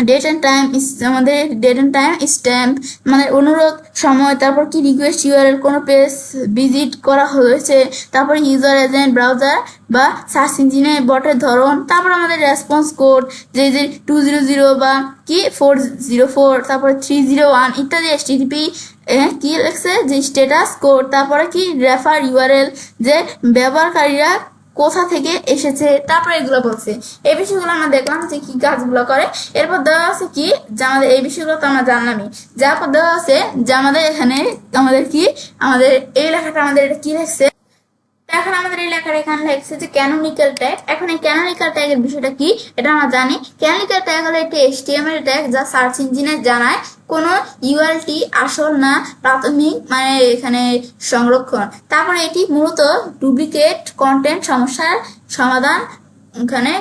S1: ডেট অ্যান্ড টাইম আমাদের ডেট অ্যান্ড টাইম স্ট্যাম্প মানে অনুরোধ সময়, তারপর কি রিকোয়েস্ট ইউআরএল কোনো পেজ ভিজিট করা হয়েছে, তারপর ইউজার এজেন্ট ব্রাউজার বা সার্চ ইঞ্জিনে বটের ধরন, তারপর আমাদের রেসপন্স কোড যে 200 বা কি 404, তারপরে 301 ইত্যাদি, HTTP কি লেখছে যে স্ট্যাটাস কোড, তারপরে কি রেফার ইউআরএল যে ব্যবহারকারীরা কোথা থেকে এসেছে, তারপরে এগুলো বলছে। এই বিষয়গুলো আমরা দেখলাম যে কি কাজগুলো করে। এরপর দেওয়া আছে কি যে আমাদের এই বিষয়গুলো তো আমরা জানলামই, যারপর দেওয়া আছে যে আমাদের এখানে আমাদের কি আমাদের এই লেখাটা আমাদের এটা কি লিখছে, এখন আমাদের এই লেখাটা এখানে লেখছে যে ক্যানোনিক্যাল ট্যাগ। এখন এই ক্যানোনিক্যাল ট্যাগের বিষয়টা কি এটা আমরা জানি। ক্যানোনিক্যাল ট্যাগ হলো একটি HTML ট্যাগ যা সার্চ ইঞ্জিনে জানায় কোনো ইউআরএলটি আসল না প্রাথমিক মানে এখানে সংরক্ষণ। তারপরে এটি মূলত ডুপ্লিকেট কন্টেন্ট সমস্যার সমাধান এখানে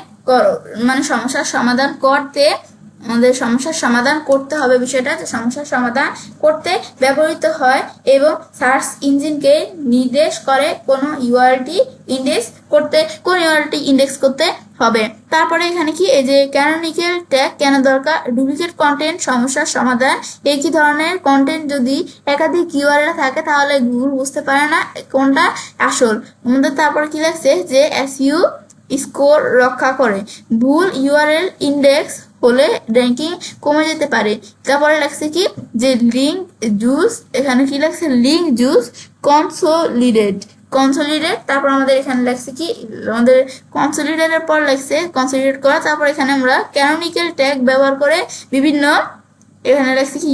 S1: মানে সমস্যার সমাধান করতে আমাদের সমস্যার সমাধান করতে হবে, বিষয়টা যে সমস্যার সমাধান করতে ব্যবহৃত হয় এবং সার্চ ইঞ্জিনকে নির্দেশ করে কোনো ইউআরএলটি ইন্ডেক্স করতে হবে। তারপরে এখানে কি এই যে ক্যানোনিক্যাল ট্যাগ কেন দরকার, ডুপ্লিকেট কন্টেন্ট সমস্যার সমাধান। একই ধরনের কন্টেন্ট যদি একাধিক ইউআরএল থাকে তাহলে গুগল বুঝতে পারে না কোনটা আসল। আমাদের তারপরে কি লাগছে যে এসইউ স্কোর রক্ষা করে, ভুল ইউআরএল ইন্ডেক্স হলে র্যাঙ্কিং কমে যেতে পারে। তারপরে লাগছে কি যে লিঙ্ক জুস, এখানে কি লাগছে লিঙ্ক জুস কনসোলিডেট। তারপর আমাদের এখানে লাগছে কি আমাদের কনসোলিডেটের পর লাগছে কনসোলিডেট করা। তারপর এখানে আমরা ক্যানোনিক্যাল ট্যাগ ব্যবহার করে বিভিন্ন এখানে লাগছে কি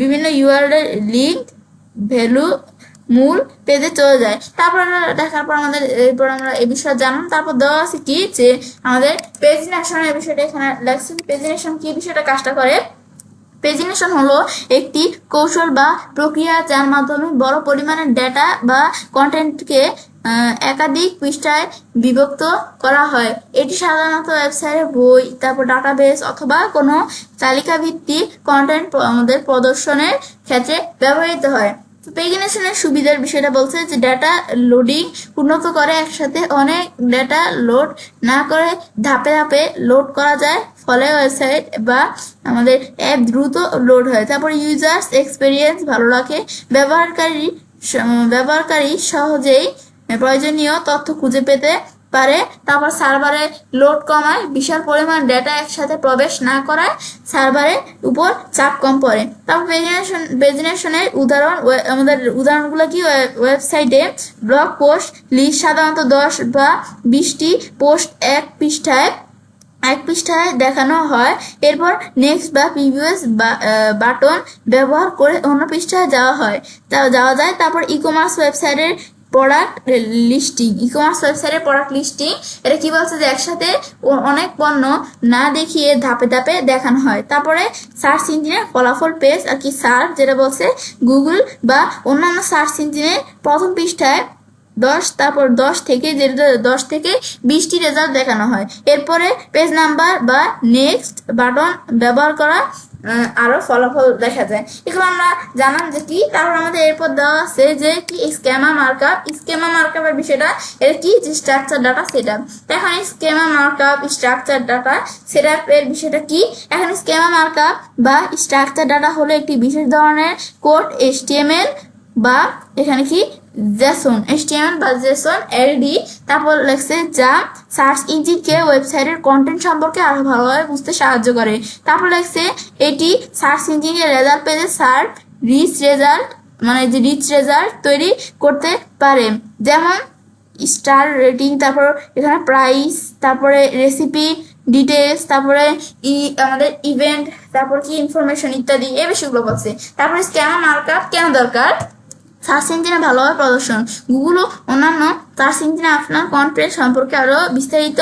S1: বিভিন্ন ইউআরএল লিঙ্ক ভ্যালু মূল পেজে চলে যায়। তারপর দেখার পর আমাদের এরপর আমরা এই বিষয়ে জানলাম। তারপর দেওয়া আছে কি যে আমাদের পেজিনেশনের বিষয়টা এখানে লেখছে। পেজিনেশন কি বিষয়টা কাজটা করে, পেজিনেশন হলো একটি কৌশল বা প্রক্রিয়া যার মাধ্যমে বড় পরিমাণের ডেটা বা কন্টেন্টকে একাধিক পৃষ্ঠায় বিভক্ত করা হয়। এটি সাধারণত ওয়েবসাইটে বই, তারপর ডাটাবেস অথবা কোনো তালিকা ভিত্তিক কন্টেন্ট আমাদের প্রদর্শনের ক্ষেত্রে ব্যবহৃত হয়। পেজিনেশনের সুবিধার বিষয়টা বলছে যে ডেটা লোডিং উন্নত করে, একসাথে অনেক ডেটা লোড না করে ধাপে ধাপে লোড করা যায়, ফলে ওয়েবসাইট বা আমাদের অ্যাপ দ্রুত লোড হয়। তারপর ইউজার্স এক্সপিরিয়েন্স ভালো রাখে, ব্যবহারকারী সহজেই প্রয়োজনীয় তথ্য খুঁজে পেতে পারে। তারপর সার্ভারে লোড কমায়, বিশাল পরিমাণ ডেটা একসাথে প্রবেশ না করায় সার্ভারের উপর চাপ কম পড়ে। তারপর পেজিনেশনের আমাদের উদাহরণগুলো কি, ওয়েবসাইটে ব্লগ পোস্ট লিস্ট সাধারণত 10 বা 20টি পোস্ট এক পৃষ্ঠায় দেখানো হয়, এরপর নেক্সট বা প্রিভিয়াস বাটন ব্যবহার করে অন্য পৃষ্ঠায় যাওয়া যায়। তারপর ই কমার্স ওয়েবসাইটের প্রোডাক্ট লিস্টিং এটা কি বলছে যে একসাথে অনেক পণ্য না দেখিয়ে ধাপে ধাপে দেখানো হয়। তারপরে সার্চ ইঞ্জিনের ফলাফল পেজ আর কি সার্চ, যেটা বলছে গুগল বা অন্যান্য সার্চ ইঞ্জিনের প্রথম পৃষ্ঠায় 10 থেকে 20টি রেজাল্ট দেখানো হয়। এরপরে পেজ নাম্বার বা নেক্সট বাটন ব্যবহার করা আরো ফলাফল দেখা যায়। এগুলো আমরা জানাম যে কি। তারপর আমাদের এরপর দেওয়া আছে যে কি স্কেমা মার্কআপের বিষয়টা, এটা কি যে স্ট্রাকচার ডাটা সেটআপ। এখন schema markup structure data setup এর বিষয়টা কি। এখন স্কেমা মার্কআপ বা স্ট্রাকচার ডাটা হলো একটি বিশেষ ধরনের কোড HTML বা এখানে কি HTML বা জেসন এলডি তারপর লেখছে যা সার্চ ইঞ্জিনকে ওয়েবসাইটের কন্টেন্ট সম্পর্কে আরো ভালোভাবে বুঝতে সাহায্য করে। তারপর লেখছে এটি সার্চ ইঞ্জিনের রেজাল্ট পেজে রিচ রেজাল্ট তৈরি করতে পারে, যেমন স্টার রেটিং, তারপর এখানে প্রাইস, তারপরে রেসিপি ডিটেলস, তারপরে আমাদের ইভেন্ট, তারপর কি ইনফরমেশন ইত্যাদি এই বিষয়গুলো বলছে। তারপরে স্ক্যামা মার্কআপ কেন দরকার, সার্চ ইঞ্জিনে ভালোভাবে প্রদর্শন, গুগল ও অন্যান্য সার্চ ইঞ্জিনে আপনার কন্টেন্ট সম্পর্কে আরো বিস্তারিত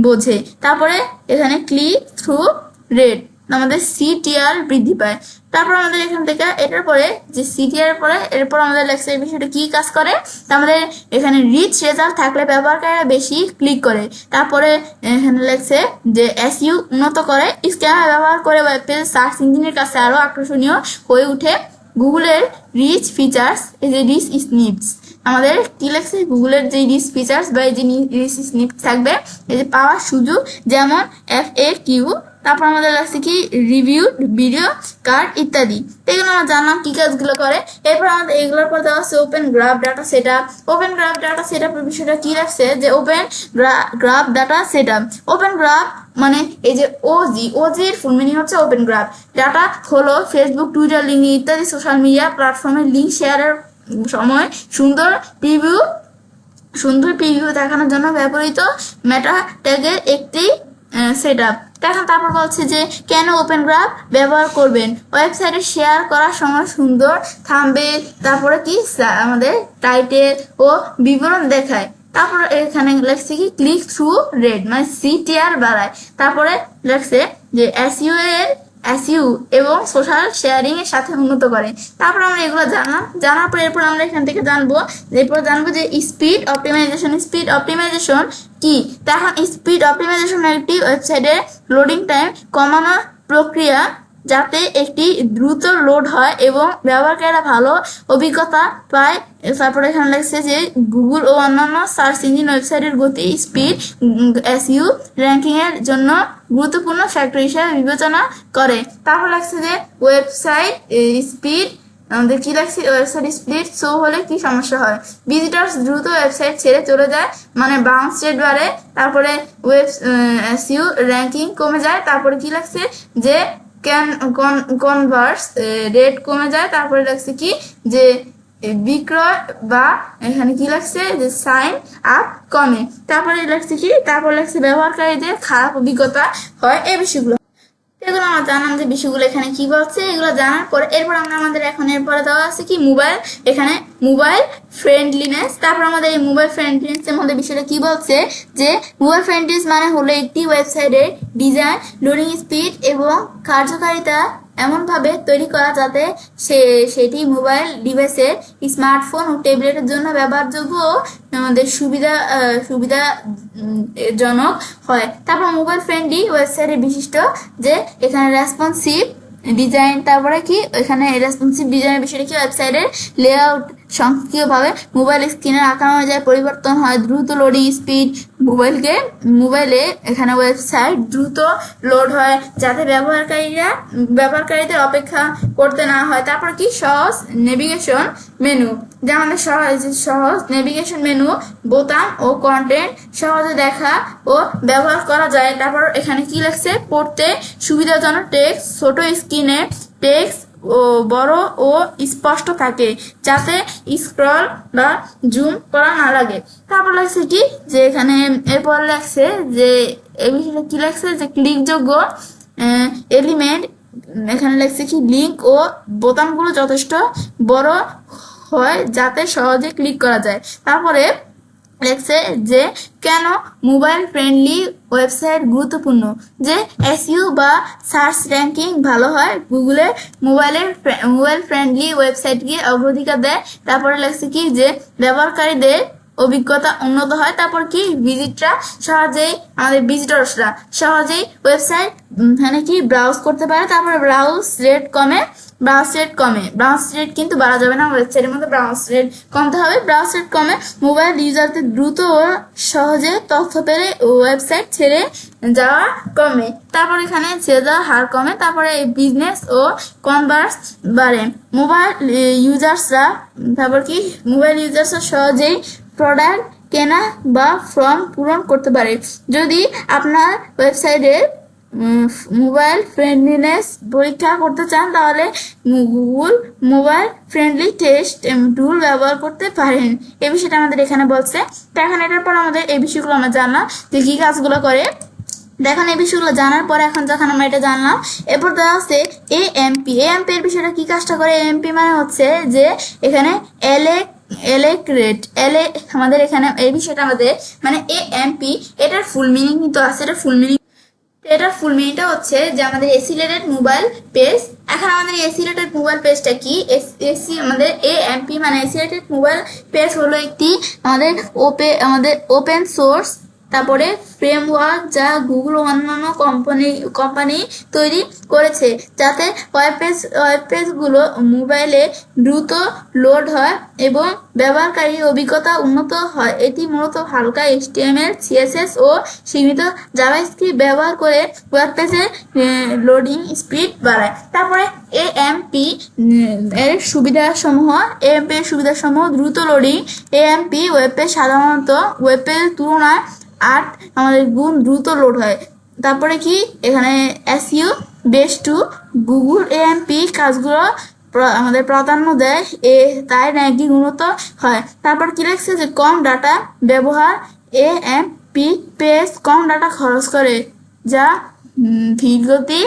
S1: বোঝে। তারপরে এখানে ক্লিক থ্রু রেট আমাদের CTR বৃদ্ধি পায়। তারপর আমাদের এখান থেকে এটার পরে যে CTR পরে এরপর আমাদের লেখছে এই বিষয়টা কি কাজ করে, আমাদের এখানে রিচ রেজাল্ট থাকলে ব্যবহারকারীরা বেশি ক্লিক করে। তারপরে এখানে লেখছে যে SEO উন্নত করে, স্ক্যামার ব্যবহার করে ওয়েব পেজ সার্চ ইঞ্জিনের কাছে আরো আকর্ষণীয় হয়ে ওঠে। গুগলের রিচ ফিচার্স এই যে রিচ স্নিপস, আমাদের কি লেখছে গুগলের যে রিচ ফিচার্স বা এই যে রিচ থাকবে এই যে পাওয়ার সুযোগ, যেমন FAQ, তারপর আমাদের লাগছে কি রিভিউ ভিডিও কার্ড ইত্যাদি। এগুলো আমরা জানলাম কি কাজগুলো করে। এরপর আমাদের এগুলোর পর দেওয়া হচ্ছে open graph data setup. Open graph data সেটআপের বিষয়টা কি রাখছে যে open graph data setup. Open graph মানে এই যে ওজির ফুল মিনিং হচ্ছে ওপেন গ্রাফ। ডাটা হলো ফেসবুক, টুইটার, লিঙ্কডইন ইত্যাদি সোশ্যাল মিডিয়া প্ল্যাটফর্মের লিঙ্ক শেয়ারের সময় সুন্দর প্রিভিউ দেখানোর জন্য ব্যবহৃত মেটা ট্যাগের একটি সেটআপ। তারপর বলছে যে কেন ওপেন গ্রাফ ব্যবহার করবেন। ওয়েবসাইটে শেয়ার করার সময় সুন্দর থাম্বনেল, তারপরে কি আমাদের টাইটেল ও বিবরণ দেখায়। তারপরে এখানে লেখছে কি ক্লিক থ্রু রেট মানে CTR বাড়ায়। তারপরে লেখছে যে SEO এবং সোশ্যাল শেয়ারিং এর সাথে উন্নত করে। তারপর আমরা এগুলো জানার পর এরপর আমরা এখান থেকে জানবো যে স্পিড অপটিমাইজেশন কি। তখন স্পিড অপটিমাইজেশন একটি ওয়েবসাইটের লোডিং টাইম কমানোর প্রক্রিয়া, যাতে একটি দ্রুত লোড হয় এবং ব্যবহারকারীরা ভালো অভিজ্ঞতা পায়। তারপরে এখানে লাগছে যে গুগল ও অন্যান্য সার্চ ইঞ্জিন ওয়েবসাইটের গতি, স্পিড, SEO র্যাঙ্কিং এর জন্য গুরুত্বপূর্ণ ফ্যাক্টর হিসেবে বিবেচনা করে। তারপর লাগছে যে ওয়েবসাইট স্পিড, আমাদের কি লাগছে ওয়েবসাইট স্পিড শো হলে কি সমস্যা হয়। ভিজিটার্স দ্রুত ওয়েবসাইট ছেড়ে চলে যায় মানে বাউন্স রেট বাড়ে। তারপরে SEO র্যাঙ্কিং কমে যায়। তারপরে কি লাগছে যে কনভার্স রেট কমে যায়। তারপরে লাগছে কি যে বিক্রয় বা এখানে কি লাগছে যে সাইন আপ কমে। তারপরে লাগছে ব্যবহারকারীদের খারাপ অভিজ্ঞতা হয়। এই বিষয়গুলো আমরা জানলাম যে বিষয়গুলো এখানে কি বলছে। এগুলো জানার পরে এরপর এরপরে দেওয়া আছে কি মোবাইল ফ্রেন্ডলিনেস। তারপর আমাদের এই মোবাইল ফ্রেন্ডলিনেস এর মধ্যে বিষয়টা কি বলছে যে মোবাইল ফ্রেন্ডলিনেস মানে হলো একটি ওয়েবসাইটের ডিজাইন, লোডিং স্পিড এবং কার্যকারিতা এমনভাবে তৈরি করা যাতে সেটি মোবাইল ডিভাইসের, স্মার্টফোন ও ট্যাবলেটের জন্য ব্যবহারযোগ্য ও আমাদের সুবিধাজনক হয়। তারপর মোবাইল ফ্রেন্ডলি ওয়েবসাইটের বিশিষ্ট যে এখানে রেসপন্সিভ ডিজাইন। তারপরে কি এখানে রেসপন্সিভ ডিজাইনের বিষয়টা কি ওয়েবসাইটের লেআউট সংখ্যকীয়ভাবে মোবাইল স্ক্রিনের আকার অনুযায়ী পরিবর্তন হয়। দ্রুত লোডিং স্পিড, মোবাইলে এখানে ওয়েবসাইট দ্রুত লোড হয় যাতে ব্যবহারকারীদের অপেক্ষা করতে না হয়। তারপর কি সহজ নেভিগেশন মেনু, যেমন সহজ নেভিগেশন মেনু, বোতাম ও কন্টেন্ট সহজে দেখা ও ব্যবহার করা যায়। তারপর এখানে কি লাগছে পড়তে সুবিধাজনক টেক্সট, ছোট স্ক্রিনে টেক্সট ও বড় ও স্পষ্ট থাকে যাতে স্ক্রল বা জুম করা না লাগে। তারপর লাগছে কি যে এখানে এরপর লাগছে যে এই বিষয়টা কি লাগছে যে ক্লিকযোগ্য এলিমেন্ট। এখানে লাগছে কি লিঙ্ক ও বোতামগুলো যথেষ্ট বড় হয় যাতে সহজে ক্লিক করা যায়। তারপরে লেখছে যে কেন মোবাইল ফ্রেন্ডলি ওয়েবসাইট গুরুত্বপূর্ণ, যে SEO বা সার্চ র্যাঙ্কিং ভালো হয়, গুগলের মোবাইল ফ্রেন্ডলি ওয়েবসাইটকে অগ্রাধিকার দেয়। তারপরে লেখছে কি যে ব্যবহারকারীদের অভিজ্ঞতা উন্নত হয়। তারপর কি ভিজিটরসরা সহজেই ওয়েবসাইট মানে কি ব্রাউজ করতে পারে। তারপরে ব্রাউজ রেট কিন্তু বাড়া যাবে না, ওয়েবসাইটের মধ্যে ব্রাউজ রেট কমতে হবে। ব্রাউজ রেট কমে মোবাইল ইউজারদের দ্রুত ও সহজে তথ্য পেলে ওয়েবসাইট ছেড়ে যাওয়া কমে। তারপর এখানে ছেড়ে যাওয়ার হার কমে। তারপরে বিজনেস ও কনভার্স বাড়ে। মোবাইল ইউজার্সরা সহজেই প্রোডাক্ট কেনা বা ফর্ম পূরণ করতে পারে। যদি আপনার ওয়েবসাইটের মোবাইল ফ্রেন্ডলিনেস পরীক্ষা করতে চান তাহলে গুগল মোবাইল ফ্রেন্ডলি টেস্ট টুল ব্যবহার করতে পারেন। এই বিষয়টা আমাদের এখানে বলছে। তো এখন এটার পর আমাদের এই বিষয়গুলো আমরা জানলাম যে কি কাজগুলো করে। দেখুন এই বিষয়গুলো জানার পরে এখন যখন আমরা এটা জানলাম এরপর দেওয়া হচ্ছে AMP এর বিষয়টা কি কাজটা করে। AMP মানে হচ্ছে যে এখানে আমাদের এখানে এই বিষয়টা আমাদের মানে AMP এটার ফুল মিনিং কিন্তু আছে। এটার ফুল মিনিংটা হচ্ছে যে আমাদের এসিলেটেড মোবাইল পেজ। এখন আমাদের এসিলেটেড মোবাইল পেজটা কি, আমাদের AMP মানে এসিলেটেড মোবাইল পেজ হলো একটি আমাদের ওপেন সোর্স তারপরে ফ্রেমওয়ার্ক যা গুগল অন্যান্য কোম্পানি তৈরি করেছে যাতে ওয়েব পেজগুলো মোবাইলে দ্রুত লোড হয় এবং ব্যবহারকারীর অভিজ্ঞতা উন্নত হয়। এটি মূলত হালকা HTML, CSS ও সীমিত জাভাস্ক্রিপ্ট ব্যবহার করে ওয়েব পেজের লোডিং স্পিড বাড়ায়। তারপরে AMP এর সুবিধাসমূহ দ্রুত লোডিং। AMP ওয়েব পেজ সাধারণত ওয়েব পেজের তুলনায় 8 গুণ দ্রুত লোড হয়। তারপরে কি এখানে SEO best to Google AMP কাজগুলো আমাদের প্রাধান্য দেয়, তাই র্যাঙ্কিং উন্নত হয়। তারপর কি লিখছে যে কম ডাটা ব্যবহার। AMP পেজ কম ডাটা খরচ করে যা ধীরগতি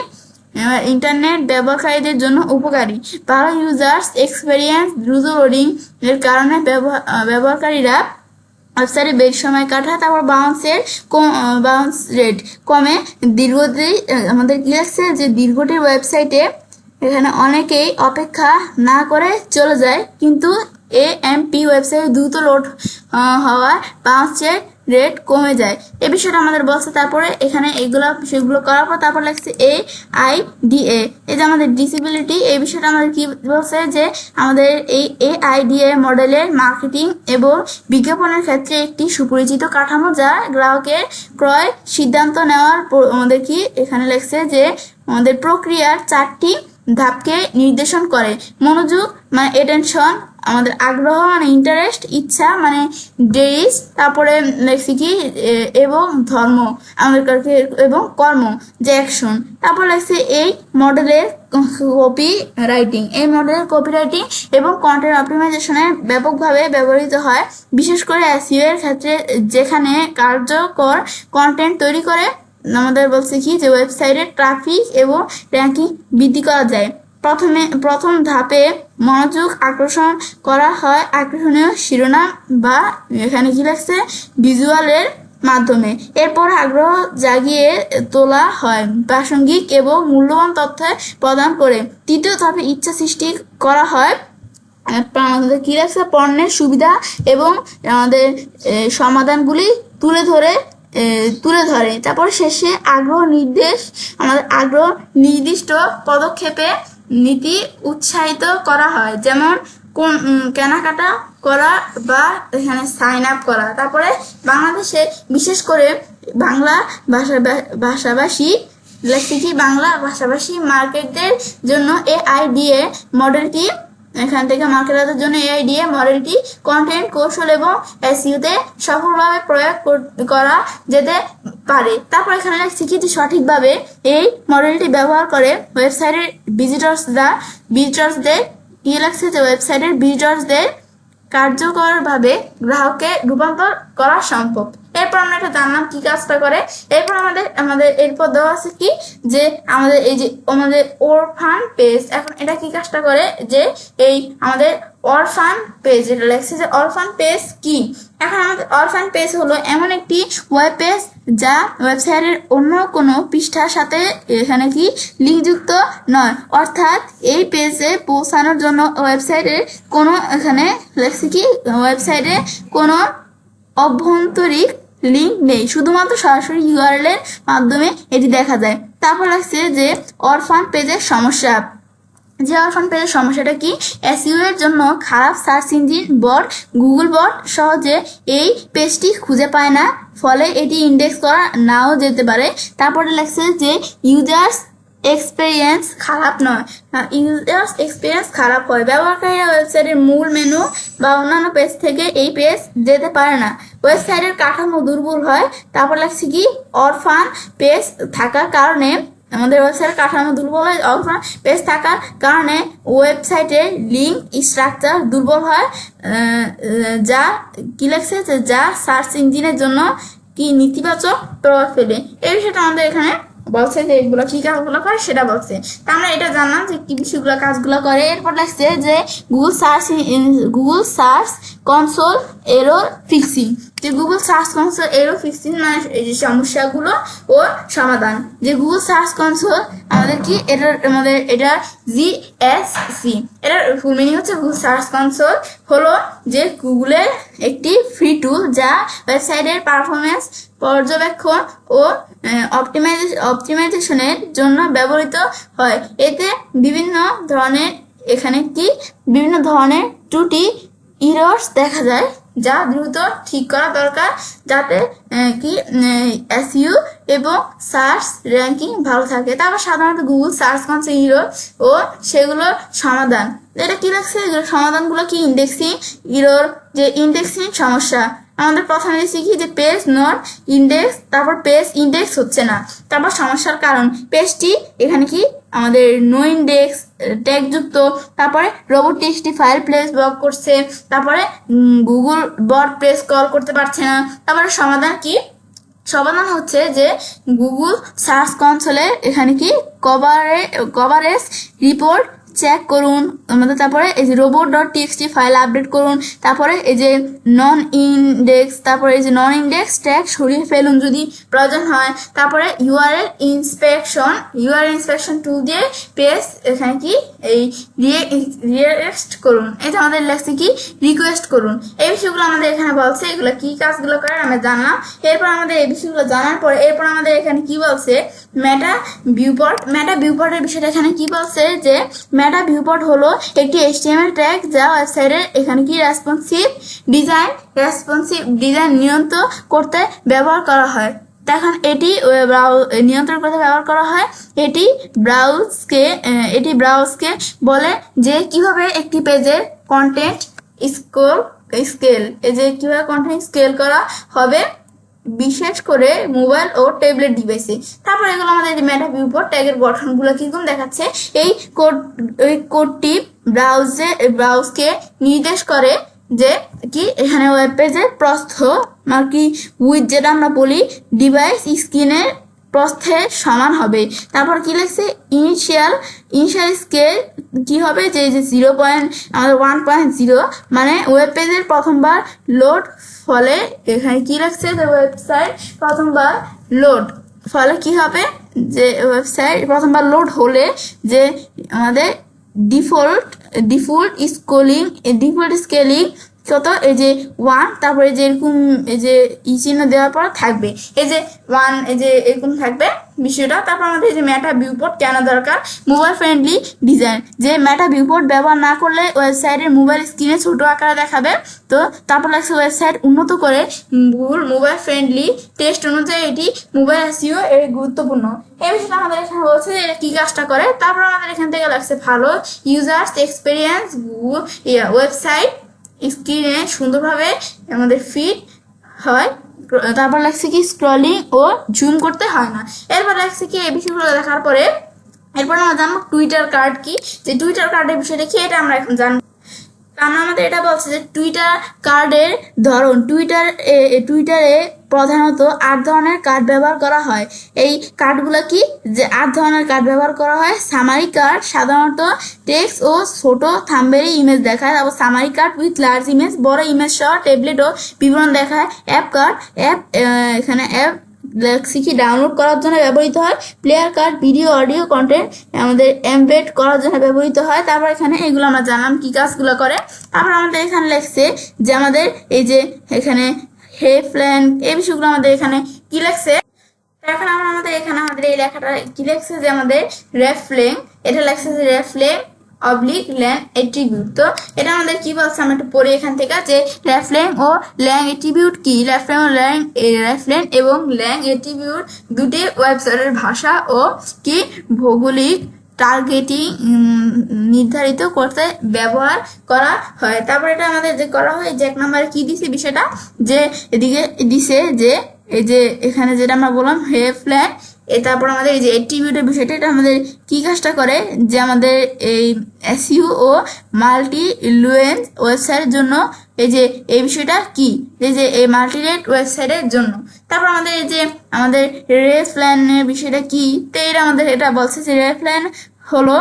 S1: ইন্টারনেট ব্যবহারকারীদের জন্য উপকারী। ভালো ইউজার্স এক্সপেরিয়েন্স, দ্রুত লোডিং এর কারণে ব্যবহারকারীরা ওয়েবসাইটে বেশি সময় কাটায়। তারপর বাউন্স রেট কমে। দীর্ঘদিন আমাদের কি লাগছে যে দীর্ঘটির ওয়েবসাইটে এখানে অনেকেই অপেক্ষা না করে চলে যায়, কিন্তু AMP ওয়েবসাইট দ্রুত লোড হওয়ায় বাউন্স রেট কমে যায়। এই বিষয়টা আমাদের বলছে। তারপরে এখানে সেগুলো করার পর তারপর লাগছে AIDA, এই যে আমাদের ডিসেবিলিটি। এই বিষয়টা আমাদের কি বলছে যে আমাদের এই AIDA মডেলের মার্কেটিং এবং বিজ্ঞাপনের ক্ষেত্রে একটি সুপরিচিত কাঠামো যা গ্রাহকের ক্রয় সিদ্ধান্ত নেওয়ার আমাদের কি এখানে লাগছে যে আমাদের প্রক্রিয়ার 4টি ধাপকে নির্দেশন করে। মনোযোগ মানে অ্যাটেনশন, আমাদের আগ্রহ মানে ইন্টারেস্ট, ইচ্ছা মানে ডেইজ, তারপরে লেখছি কি এবং ধর্ম আমাদের এবং কর্ম যে অ্যাকশন। তারপর লেখছে এই মডেলের কপি রাইটিং এবং কন্টেন্ট অপটিমাইজেশনে ব্যাপকভাবে ব্যবহৃত হয়, বিশেষ করে SEO এর ক্ষেত্রে যেখানে কার্যকর কন্টেন্ট তৈরি করে আমাদের বলছে কি যে ওয়েবসাইটের ট্রাফিক এবং র্যাঙ্কিং বৃদ্ধি করা যায়। প্রথম ধাপে মনোযোগ আকর্ষণ করা হয় আকর্ষণীয় শিরোনাম বা এখানে কি লাগছে ভিজুয়ালের মাধ্যমে। এরপর আগ্রহ জাগিয়ে তোলা হয় প্রাসঙ্গিক এবং মূল্যবান তথ্য প্রদান করে। তৃতীয় ধাপে ইচ্ছা সৃষ্টি করা হয় আমাদের কি লাগছে পণ্যের সুবিধা এবং আমাদের সমাধানগুলি তুলে ধরে। তারপর শেষে আমাদের আগ্রহ নির্দিষ্ট পদক্ষেপে নীতি উৎসাহিত করা হয়, যেমন কোন কেনাকাটা করা বা এখানে সাইন আপ করা। তারপরে বাংলাদেশে বিশেষ করে বাংলা ভাষাভাষী মার্কেটদের জন্য AIDA মডেলটি মডেলটি কন্টেন্ট কৌশল এবং SEO-তে সফলভাবে প্রয়োগ করা যেতে পারে। তারপর এখানে লাগছে কি যে সঠিকভাবে এই মডেলটি ব্যবহার করে ওয়েবসাইটের ভিজিটরসদের কার্যকরভাবে গ্রাহকে রূপান্তর করা সম্ভব। এরপর আমরা এটা জানলাম কি কাজটা করে। এরপর এরপর দেওয়া আছে কি যে আমাদের অরফান পেজ। এখন এটা কি কাজটা করে যে এই আমাদের অরফান পেজ, এটা লেখছে যে অরফান পেজ কি। এখন আমাদের অরফান পেজ হলো এমন একটি ওয়েব পেজ যা ওয়েবসাইটের অন্য কোনো পৃষ্ঠার সাথে এখানে কি লিঙ্কযুক্ত নয়, অর্থাৎ এই পেজে পৌঁছানোর জন্য ওয়েবসাইটের কোনো এখানে লেখছে কি ওয়েবসাইটে কোনো অভ্যন্তরীণ লিঙ্ক নেই, শুধুমাত্র সরাসরি URL এর মাধ্যমে এটি দেখা যায়। তারপর লাগছে যে অরফান পেজের সমস্যা। সমস্যাটা কি SEO এর জন্য খারাপ সার্চ ইঞ্জিন বট গুগল বট সহজে এই পেজটি খুঁজে পায় না, ফলে এটি ইন্ডেক্স করা নাও যেতে পারে। তারপরে লাগছে যে ইউজার্স এক্সপেরিয়েন্স খারাপ হয়, ব্যবহারকারীরা ওয়েবসাইটের মূল মেনু বা অন্যান্য পেজ থেকে এই পেজ যেতে পারে না, ওয়েবসাইটের কাঠামো দুর্বল হয়। তারপর লাগছে কি অরফান পেজ থাকার কারণে আমাদের ওয়েবসাইটের কাঠামো দুর্বল হয়, অরফান পেজ থাকার কারণে ওয়েবসাইটের লিঙ্ক স্ট্রাকচার দুর্বল হয়, যা কি লাগছে যা সার্চ ইঞ্জিনের জন্য কি নেতিবাচক প্রভাব ফেলে। এই বিষয়টা আমাদের এখানে বলছে যে এগুলো কি কাজগুলো করে সেটা বলছে। তা আমরা এটা জানলাম যে কি বিষয়গুলো কাজগুলো করে। এরপর লাগছে যে Google search console error fixing. যে Google search console error fixing মানে এই যে সমস্যাগুলো ও সমাধান। যে গুগল সার্চ কনসোল আমাদের কি এটা GSC, এটার ফুল মিনিং হচ্ছে গুগল সার্চ কনসোল হলো যে গুগলের একটি ফ্রি টুল যা ওয়েবসাইটের পারফরমেন্স পর্যবেক্ষণ ও অপটিমাইজেশনের জন্য ব্যবহৃত হয়। এতে বিভিন্ন ধরনের ত্রুটি ইরর্স দেখা যায়, যা দ্রুত ঠিক করা দরকার, যাতে এসইও এবং সার্চ র্যাঙ্কিং ভালো থাকে। তারপর সাধারণত গুগল সার্চ কনসোল ইরর ও সেগুলোর সমাধান। এটা কি লাগছে, এগুলোর সমাধানগুলো কি? ইন্ডেক্সিং ইরর, যে ইন্ডেক্সিং সমস্যা। আমাদের প্রথমে দেখছি কি, যে পেজ নট ইন্ডেক্স, তারপর পেজ ইন্ডেক্স হচ্ছে না। তারপর সমস্যার কারণ, পেজটি এখানে কি আমাদের নো ইন্ডেক্স ট্যাগ যুক্ত, তারপরে রোবট টেক্সটি ফাইল প্লেস ব্লক করছে, তারপরে গুগল বট প্রেস কল করতে পারছে না। তারপরে সমাধান কি? সমাধান হচ্ছে যে গুগল সার্চ কনসোলে এখানে কি কভারেজ রিপোর্ট চেক করুন আমাদের, তারপরে এই যে robot.txt ফাইল আপডেট করুন, তারপরে এই যে নন ইন্ডেক্স ট্যাগ সরিয়ে ফেলুন যদি প্রয়োজন হয়, তারপরে ইউআরএল ইন্সপেকশন টুল দিয়ে পেজ এখানে কি এই রিকোয়েস্ট করুন। এই যে আমাদের লেখছে কি রিকোয়েস্ট করুন। এই বিষয়গুলো আমাদের এখানে বলছে, এগুলো কি কাজগুলো করে আমরা জানলাম। এরপর আমাদের এই বিষয়গুলো জানার পরে এরপর আমাদের এখানে কি বলছে, মেটা ভিউপোর্টের বিষয়টা এখানে কি বলছে, যে মেটা ভিউপোর্ট হলো একটি HTML ট্যাগ যা ওয়েবসাইটের এখানে কি রেসপন্সিভ ডিজাইন নিয়ন্ত্রণ করতে ব্যবহার করা হয়। এখন এটি নিয়ন্ত্রণ করতে ব্যবহার করা হয়। এটি ব্রাউজকে বলে যে কিভাবে একটি পেজের কন্টেন্ট স্কেল করা হবে, বিশেষ করে মোবাইল ও ট্যাবলেট ডিভাইসে। তারপর এগুলো আমাদের মেটা ভিউপোর্ট ট্যাগের গঠনগুলো কিরকম দেখাচ্ছে। এই কোডটি ব্রাউজকে নির্দেশ করে যে কি এখানে ওয়েব পেজের প্রস্থ কি উইথ, যেটা আমরা বলি ডিভাইস স্ক্রিনের প্রস্থের সমান হবে। তারপর কি লিখছে, ইনিশিয়াল স্কেল কি হবে, যে 1.0 মানে ওয়েব পেজের প্রথমবার লোড, ফলে এখানে কি লাগছে, যে ওয়েবসাইট প্রথমবার লোড ফলে কি হবে, যে ওয়েবসাইট প্রথমবার লোড হলে যে আমাদের ডিফল্ট স্কেলিং কত, এই যে 1, তারপরে যে এরকম এই যে চিহ্ন দেওয়ার পর থাকবে এই যে 1, এই যে এরকম থাকবে বিষয়টা। তারপর আমাদের এই যে মেটা ভিউপোর্ট কেন দরকার, মোবাইল ফ্রেন্ডলি ডিজাইন, যে মেটা ভিউপোর্ট ব্যবহার না করলে ওয়েবসাইটের মোবাইল স্ক্রিনে ছোট আকারে দেখাবে। তো তারপর লাগছে ওয়েবসাইট উন্নত করে গুগল মোবাইল ফ্রেন্ডলি টেস্ট অনুযায়ী এটি মোবাইল এসইও এর গুরুত্বপূর্ণ। এই বিষয়টা আমাদের এখানে বলছে যে কি কাজটা করে। তারপর আমাদের এখান থেকে লাগছে ভালো ইউজার্স এক্সপিরিয়েন্স, গুগল ওয়েবসাইট স্ক্রিনে সুন্দরভাবে আমাদের ফিট হয়। তারপর লাগছে কি স্ক্রলিং ও জুম করতে হয় না। এরপর লাগছে কি এই বিষয়গুলো দেখার পরে এরপর আমরা জানবো টুইটার কার্ড কি, যে টুইটার কার্ডের বিষয়টা কি এটা আমরা এখন জানবো। আমাদের এটা বলছে যে টুইটার কার্ডের ধরন, টুইটারে প্রধানত 8 ধরনের কার্ড ব্যবহার করা হয়। এই কার্ডগুলো কি, যে 8 ধরনের কার্ড ব্যবহার করা হয়। সামারি কার্ড সাধারণত টেক্সট ও ছোট থাম্বনেল ইমেজ দেখায়। তারপর summary card with large image, বড় ইমেজ সহ ট্যাবলেট ও বিবরণ দেখায়। অ্যাপ কার্ড এখানে অ্যাপ কি ডাউনলোড করার জন্য ব্যবহৃত হয়। Player card video audio content আমাদের এমবেড করার জন্য ব্যবহৃত হয়। তারপর এখানে এগুলো আমরা জানলাম কি কাজগুলো করে। তারপর আমাদের এখানে লেখছে যে আমাদের এই যে এখানে হেডলাইন এই বিষয়গুলো আমাদের এখানে কি লেখছে। এখন আমাদের এখানে আমাদের এই লেখাটা কি লেখছে, যে আমাদের রেফলেং, এটা লেখছে যে রেফলেং ল্যাং এট্রিবিউট। তো এটা আমাদের কি বলছে আমরা একটু পড়ি এখান থেকে, যে রেফলেং ও ল্যাং এট্রিবিউট কি। রেফলেং এবং ল্যাং এট্রিবিউট দুটি ওয়েবসাইটের ভাষা ও কি ভৌগোলিক টার্গেটিং নির্ধারিত করতে ব্যবহার করা হয়। তারপর এটা আমাদের যে করা হয়, যে 1 নম্বরে কি দিছে বিষয়টা, যে এদিকে দিছে যে এই যে এখানে যেটা আমরা বললাম হেডলাইন, তারপর আমাদের এই যে অ্যাট্রিবিউটের বিষয়টা, এটা আমাদের কি কাজটা করে, যে আমাদের এই এসইও ও মাল্টি ল্যাঙ্গুয়েজ ওয়েবসাইটের জন্য এই যে এই বিষয়টা কি, এই যে এই মাল্টি রেট ওয়েবসাইটের জন্য। তারপর আমাদের এই যে আমাদের রেফলাইনের বিষয়টা কি, তো এটা আমাদের এটা বলছে যে রেফলাইন হলো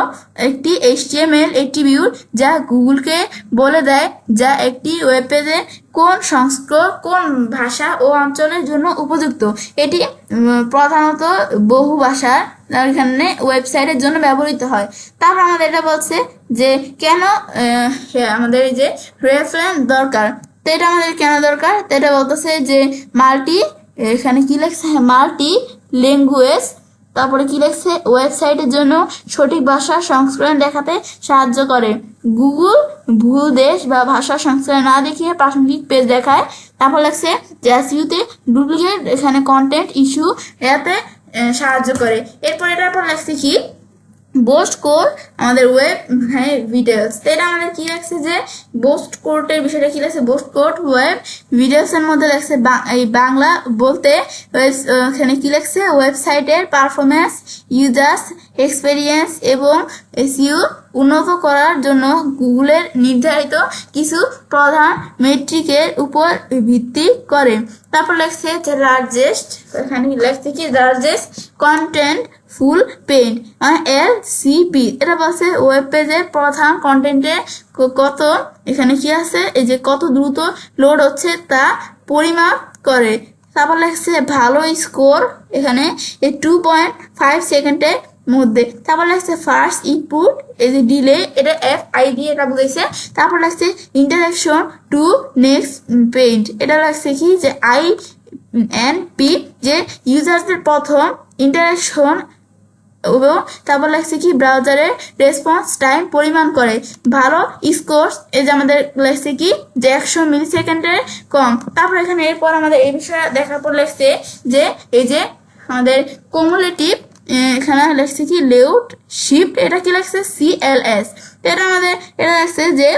S1: একটি HTML অ্যাট্রিবিউট যা গুগলকে বলে দেয় যা একটি ওয়েব পেজে কোন ভাষা ও অঞ্চলের জন্য উপযুক্ত। এটি প্রধানত বহু ভাষার এখানে ওয়েবসাইটের জন্য ব্যবহৃত হয়। তারপর আমাদের এটা বলছে যে কেন আমাদের এই যে রেফারেন্স দরকার, তো এটা আমাদের কেন দরকার, তো এটা বলতেছে যে মাল্টি এখানে কি লেখছে মাল্টি ল্যাঙ্গুয়েজ, তারপরে কি লেখছে ওয়েবসাইটের জন্য সঠিক ভাষা সংস্করণ দেখাতে সাহায্য করে। গুগল ভুল দেশ বা ভাষা সংস্করণ না দেখিয়ে প্রাসঙ্গিক পেজ দেখায়। তারপর লেখছে যে এসইউতে ডুপ্লিকেট এখানে কন্টেন্ট ইস্যু এতে সাহায্য করে। এরপর এটার পর লেখছে কি বোস্ট কোড আমাদের ওয়েব ভিডিওস। এটা আমাদের কি লাগছে যে বোস্ট কোডের বিষয়টা কি লাগছে, বোস্ট কোড ওয়েব ভিডিওস এর মধ্যে লাগছে এই বাংলা বলতে এখানে কি লাগছে ওয়েবসাইটের পারফরমেন্স, ইউজার্স এক্সপেরিয়েন্স এবং এসইও উন্নত করার জন্য গুগলের নির্ধারিত কিছু প্রধান মেট্রিকের উপর ভিত্তি করে। তারপর লেখছে যে লার্জেস্ট, এখানে লেখছে কি largest content full page LCP। এটা বলছে ওয়েব পেজের প্রধান কন্টেন্টে কত এখানে কি আছে এই যে কত দ্রুত লোড হচ্ছে তা পরিমাপ করে। তারপর লেখছে ভালো স্কোর এখানে 2.5 সেকেন্ডের মধ্যে। তারপর লাগছে ফার্স্ট ইনপুট এই যে ডিলে এটা FID এটা বুঝাইছে। তারপর লাগছে ইন্টারাকশন টু নেক্সট পেজ, এটা লাগছে কি যে INP যে ইউজারদের প্রথম ইন্টারাকশন। এবং তারপর লাগছে কি ব্রাউজারের রেসপন্স টাইম পরিমাণ করে। ভালো স্কোর এই যে আমাদের লাগছে কি যে 100 মিলিসেকেন্ডের কম। তারপর এখানে এরপর আমাদের এই বিষয়ে দেখার পর লাগছে যে এই যে আমাদের কুমুলেটিভ এখানে লাগছে কি লেআউট শিফট, এটা কি লাগছে CLS। এটা আমাদের এটা লাগছে যে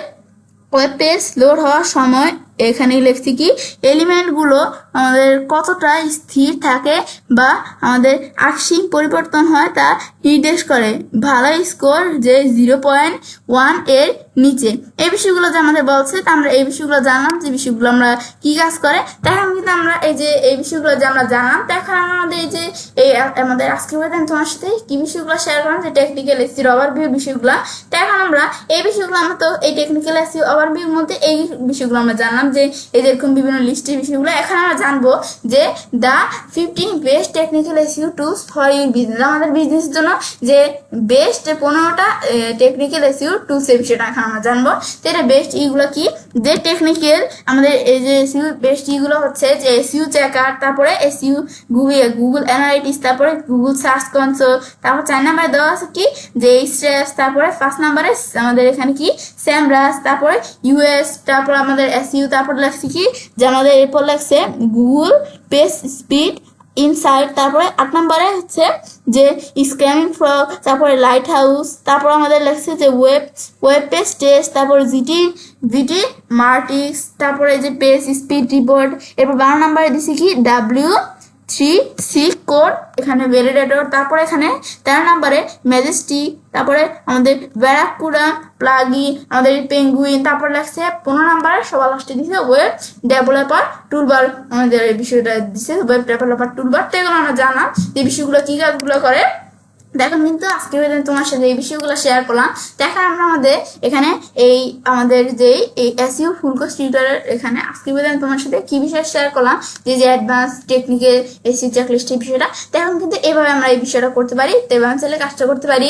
S1: ওয়েব পেজ লোড হওয়ার সময় এখানে লিখছি কি এলিমেন্টগুলো আমাদের কতটা স্থির থাকে বা আমাদের আকস্মিক পরিবর্তন হয় তা নির্দেশ করে। ভালো স্কোর যে 0.1 এর নিচে। এই বিষয়গুলো যে আমাদের বলছে তা আমরা এই বিষয়গুলো জানলাম যে বিষয়গুলো আমরা কি কাজ করে। তখন কিন্তু আমরা এই যে এই বিষয়গুলো যে আমরা জানলাম তখন আমাদের এই যে এই আমাদের আজকে তোমার সাথে কি বিষয়গুলো শেয়ার করলাম যে টেকনিক্যাল এসির ওভারভিউ বিষয়গুলো। তখন আমরা এই বিষয়গুলো আমরা তো এই টেকনিক্যাল এসি ওভারভিউর মধ্যে এই বিষয়গুলো আমরা জানলাম যে এই যেরকম বিভিন্ন লিস্টের বিষয়গুলো। এখন আমরা জানবো যে the 15 best technical SEO tools for your business, আমাদের বিজনেসের জন্য যে বেস্ট 15টা টেকনিক্যাল এসইও টুলস এর বিষয়টা এখন আমরা জানবো। তো এটা বেস্ট ইগুলো কি যে টেকনিক্যাল আমাদের এই যে এসইও বেস্ট ইগুলো হচ্ছে যে এসইও চেকার, তারপরে এসইও গুগল অ্যানালাইটিক্স, তারপরে গুগল সার্চ কনসোল। তারপর 4 নম্বরে দেওয়া আছে কি যে স্ট্রেপস, তারপরে 5 নম্বরে আমাদের এখানে কি স্যামরাস, তারপরে US, তারপর আমাদের এসইও, তারপর লাগছে কি যে আমাদের এরপর লাগছে গুগল পেজ স্পিড ইনসাইট, তারপরে 8 নম্বরে হচ্ছে যে স্ক্যামিং ফ্রগ, তারপরে লাইট হাউস, তারপর আমাদের লাগছে যে ওয়েব পেজ টেস্ট, তারপরে জিটি মার্টিক্স, তারপরে যে পেজ স্পিড রিপোর্ট। এরপর 12 নম্বরে দিছি কি W3C কোড এখানে ভ্যালিডেটর, তারপরে এখানে 13 নম্বরে ম্যাজেস্টিক, তারপরে আমাদের ব্যারাকুডা প্লাগইন, আমাদের পেঙ্গুইন, তারপর লাগছে 15 নম্বরে সবার লাস্টে দিছে ওয়েব ডেভেলপার টুলবার, আমাদের এই বিষয়টা দিছে ওয়েব ডেভেলপার টুলবার। তো এগুলো আমরা জানাম যে বিষয়গুলো কি কাজগুলো করে। দেখো কিন্তু আজকে তোমার সাথে এই বিষয়গুলো শেয়ার করলাম। দেখো আমরা আমাদের এখানে এই আমাদের যে এই এসইও ফুল কোর্স টিউটরের এখানে আজকে তোমার সাথে কি বিষয় শেয়ার করলাম যে অ্যাডভান্স টেকনিক্যাল এসইও চেকলিস্টের বিষয়টা। দেখো কিন্তু এভাবে আমরা এই বিষয়টা করতে পারি, তো এভাবে চাইলে কাজটা করতে পারি।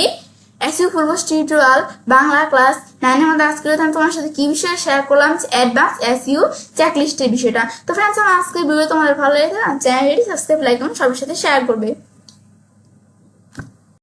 S1: SEO full course tutorial Bangla class 9 এর মধ্যে আজকে আমি তোমার সাথে কি বিষয়ে শেয়ার করলাম অ্যাডভান্স এসইও চেকলিস্টের বিষয়টা। তো ফ্রেন্ডস আমার আজকের ভিডিও তোমাদের ভালো লেগেছে চ্যানেলটি সাবস্ক্রাইব লাইক করুন, সবার সাথে শেয়ার করবে।